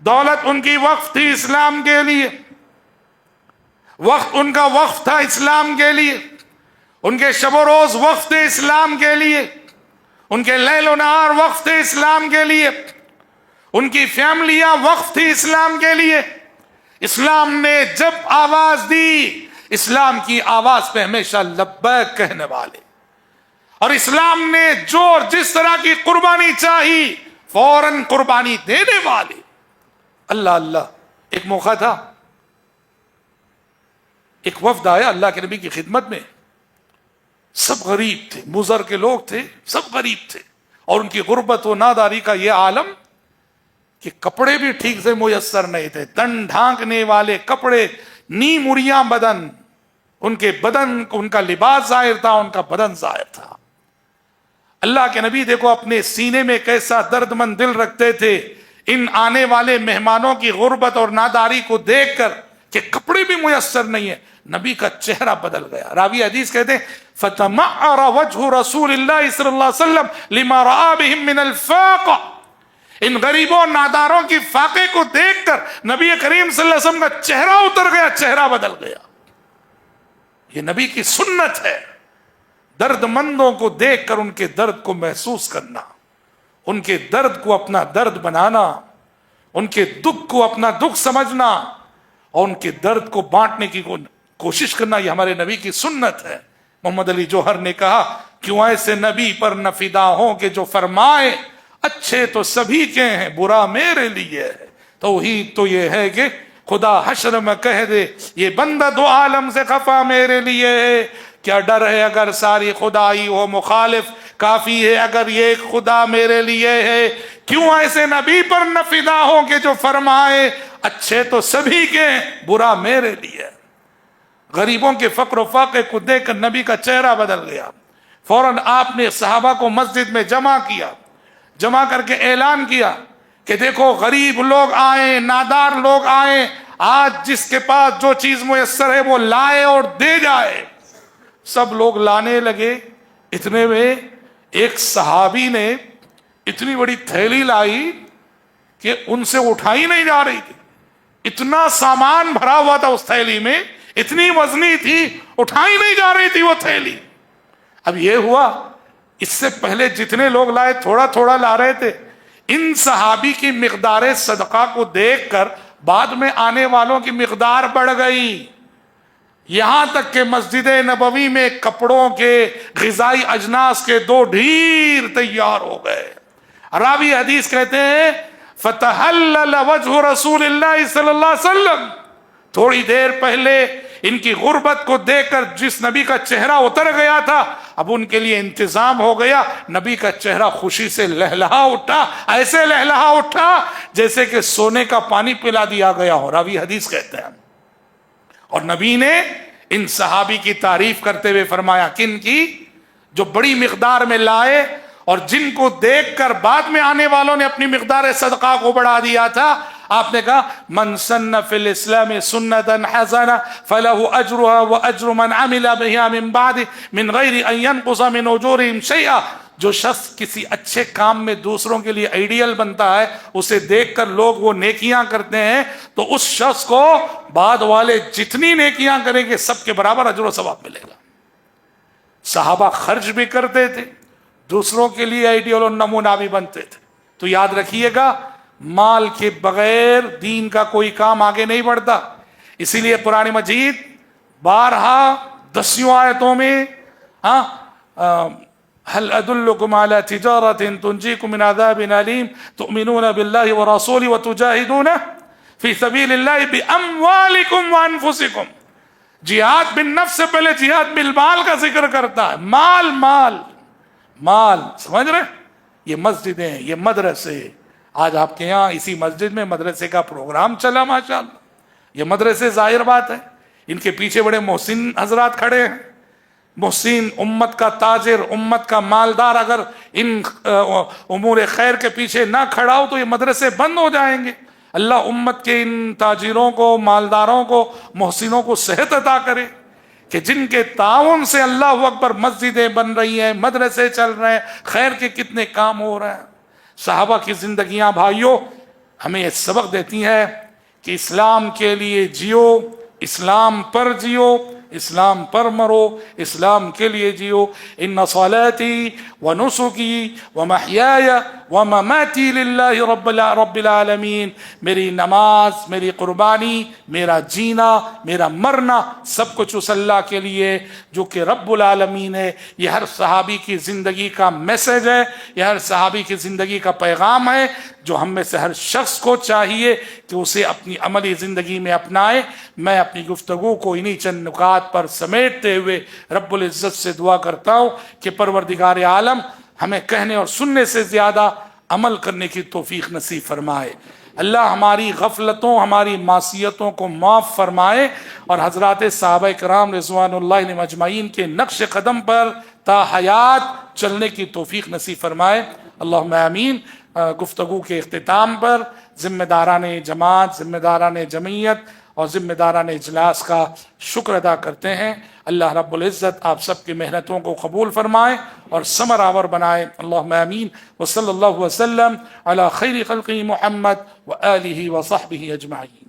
دولت ان کی وقف تھی اسلام کے لیے، وقت ان کا وقف تھا اسلام کے لیے، ان کے شب و روز وقف تھے اسلام کے لیے، ان کے لیل و نہار وقف تھے اسلام کے لیے، ان کی فیملیاں وقف تھی اسلام کے لیے۔ اسلام نے جب آواز دی، اسلام کی آواز پہ ہمیشہ لبیک کہنے والے، اور اسلام نے جو اور جس طرح کی قربانی چاہی فوراً قربانی دینے والے۔ اللہ اللہ، ایک موقع تھا، ایک وفد آیا اللہ کے نبی کی خدمت میں، سب غریب تھے، مضر کے لوگ تھے، سب غریب تھے، اور ان کی غربت و ناداری کا یہ عالم کہ کپڑے بھی ٹھیک سے میسر نہیں تھے، تن ڈھانکنے والے کپڑے، نی مریاں بدن، ان کے بدن، ان کا لباس ظاہر تھا، ان کا بدن ظاہر تھا۔ اللہ کے نبی دیکھو اپنے سینے میں کیسا درد مند دل رکھتے تھے ان آنے والے مہمانوں کی غربت اور ناداری کو دیکھ کر کہ کپڑے بھی میسر نہیں ہیں، نبی کا چہرہ بدل گیا۔ راوی حدیث کہتے ہیں فَتَمَعَّرَ وَجْهُ رَسُولِ اللَّهِ صلی اللہ علیہ وسلم لِمَا رَآ بِهِم مِّنَ الْفَاقَةِ، ان غریبوں ناداروں کی فاقے کو دیکھ کر نبی کریم صلی اللہ علیہ وسلم کا چہرہ اتر گیا، چہرہ بدل گیا۔ یہ نبی کی سنت ہے، درد مندوں کو دیکھ کر ان کے درد کو محسوس کرنا، ان کے درد کو اپنا درد بنانا، ان کے دکھ کو اپنا دکھ سمجھنا، اور ان کے درد کو بانٹنے کی کوشش کرنا، یہ ہمارے نبی کی سنت ہے۔ محمد علی جوہر نے کہا کیوں ایسے نبی پر نہ فدا ہوں کہ جو فرمائے اچھے تو سبھی کے ہیں، برا میرے لیے ہے۔ توحید تو یہ ہے کہ خدا حشر میں کہہ دے یہ بندہ دو عالم سے خفا میرے لیے ہے۔ کیا ڈر ہے اگر ساری خدائی ہو مخالف، کافی ہے اگر یہ خدا میرے لیے ہے۔ کیوں ایسے نبی پر نہ فدا ہو کہ جو فرمائے اچھے تو سبھی کے ہیں، برا میرے لیے۔ غریبوں کے فقر و فاقے کو دیکھ کر نبی کا چہرہ بدل گیا۔ فوراً آپ نے صحابہ کو مسجد میں جمع کیا، جمع کر کے اعلان کیا کہ دیکھو غریب لوگ آئیں، نادار لوگ آئیں، آج جس کے پاس جو چیز میسر ہے وہ لائے اور دے جائے۔ سب لوگ لانے لگے۔ اتنے میں ایک صحابی نے اتنی بڑی تھیلی لائی کہ ان سے اٹھائی نہیں جا رہی تھی، اتنا سامان بھرا ہوا تھا اس تھیلی میں، اتنی وزنی تھی، اٹھائی نہیں جا رہی تھی وہ تھیلی۔ اب یہ ہوا اس سے پہلے جتنے لوگ لائے تھوڑا تھوڑا لا رہے تھے، ان صحابی کی مقدار صدقہ کو دیکھ کر بعد میں آنے والوں کی مقدار بڑھ گئی، یہاں تک کہ مسجد نبوی میں کپڑوں کے، غذائی اجناس کے 2 ڈھیر تیار ہو گئے۔ راوی حدیث کہتے ہیں فَتَحَلَّلَ وَجْهُ رَسُولِ اللَّهِ صلی اللہ علیہ وسلم، تھوڑی دیر پہلے ان کی غربت کو دیکھ کر جس نبی کا چہرہ اتر گیا تھا، اب ان کے لیے انتظام ہو گیا، نبی کا چہرہ خوشی سے لہلہا اٹھا، ایسے لہلہا اٹھا جیسے کہ سونے کا پانی پلا دیا گیا ہو۔ راوی حدیث کہتے ہیں، اور نبی نے ان صحابی کی تعریف کرتے ہوئے فرمایا کن کی؟ جو بڑی مقدار میں لائے اور جن کو دیکھ کر بعد میں آنے والوں نے اپنی مقدار صدقہ کو بڑھا دیا تھا۔ آپ نے کہا من سن فی الاسلام سنتا حسنہ فلہ اجرها واجر من عمل بها من بعد من غیر ان ينقص من اجورهم شیئا، جو شخص کسی اچھے کام میں دوسروں کے لیے آئیڈیل بنتا ہے، اسے دیکھ کر لوگ وہ نیکیاں کرتے ہیں، تو اس شخص کو بعد والے جتنی نیکیاں کریں گے سب کے برابر اجر و ثواب ملے گا۔ صحابہ خرچ بھی کرتے تھے، دوسروں کے لیے آئیڈیل اور نمونہ بھی بنتے تھے۔ تو یاد رکھیے گا، مال کے بغیر دین کا کوئی کام آگے نہیں بڑھتا۔ اسی لیے قرآن مجید بارہا 10 آیتوں میں هل ادلکم علی تجارت تنجیکم من عذاب علیم تؤمنون باللہ ورسولہ وتجاہدون فی سبیل اللہ باموالکم وانفسکم۔ جہاد بالنفس سے پہلے جہاد بالمال کا ذکر کرتا ہے۔ مال مال مال، سمجھ رہے؟ یہ مسجدیں، یہ مدرسے، آج آپ کے یہاں اسی مسجد میں مدرسے کا پروگرام چلا ماشاءاللہ۔ یہ مدرسے ظاہر بات ہے، ان کے پیچھے بڑے محسن حضرات کھڑے ہیں۔ محسن، امت کا تاجر، امت کا مالدار اگر ان امور خیر کے پیچھے نہ کھڑا ہو تو یہ مدرسے بند ہو جائیں گے۔ اللہ امت کے ان تاجروں کو، مالداروں کو، محسنوں کو صحت عطا کرے کہ جن کے تعاون سے اللہ اکبر مسجدیں بن رہی ہیں، مدرسے چل رہے ہیں، خیر کے کتنے کام ہو رہے ہیں۔ صحابہ کی زندگیاں بھائیوں ہمیں یہ سبق دیتی ہیں کہ اسلام کے لیے جیو، اسلام پر جیو، اسلام پر مرو، اسلام کے لیے جیو۔ ان صلاتی ونسکی ومحیای ومماتی للہ رب العالمین، میری نماز، میری قربانی، میرا جینا، میرا مرنا سب کچھ اس اللہ کے لیے جو کہ رب العالمین ہے۔ یہ ہر صحابی کی زندگی کا میسج ہے، یہ ہر صحابی کی زندگی کا پیغام ہے جو ہم میں سے ہر شخص کو چاہیے کہ اسے اپنی عملی زندگی میں اپنائے۔ میں اپنی گفتگو کو انہی چند نکات پر سمیٹتے ہوئے رب العزت سے دعا کرتا ہوں کہ پروردگار عالم ہمیں کہنے اور سننے سے زیادہ عمل کرنے کی توفیق نصیب فرمائے۔ اللہ ہماری غفلتوں، ہماری معصیتوں کو معاف فرمائے اور حضرات صحابہ کرام رضوان اللہ علیہم اجمعین کے نقش قدم پر تا حیات چلنے کی توفیق نصیب فرمائے۔ اللہم آمین۔ گفتگو کے اختتام پر ذمہ داران جماعت، ذمہ داران جمعیت اور ذمہ داران اجلاس کا شکر ادا کرتے ہیں۔ اللہ رب العزت آپ سب کی محنتوں کو قبول فرمائے اور ثمر آور بنائے۔ اللہم آمین۔ وصلی اللہ وسلم علی خیر خلقہ محمد وآلہ وصحبہ اجمعین۔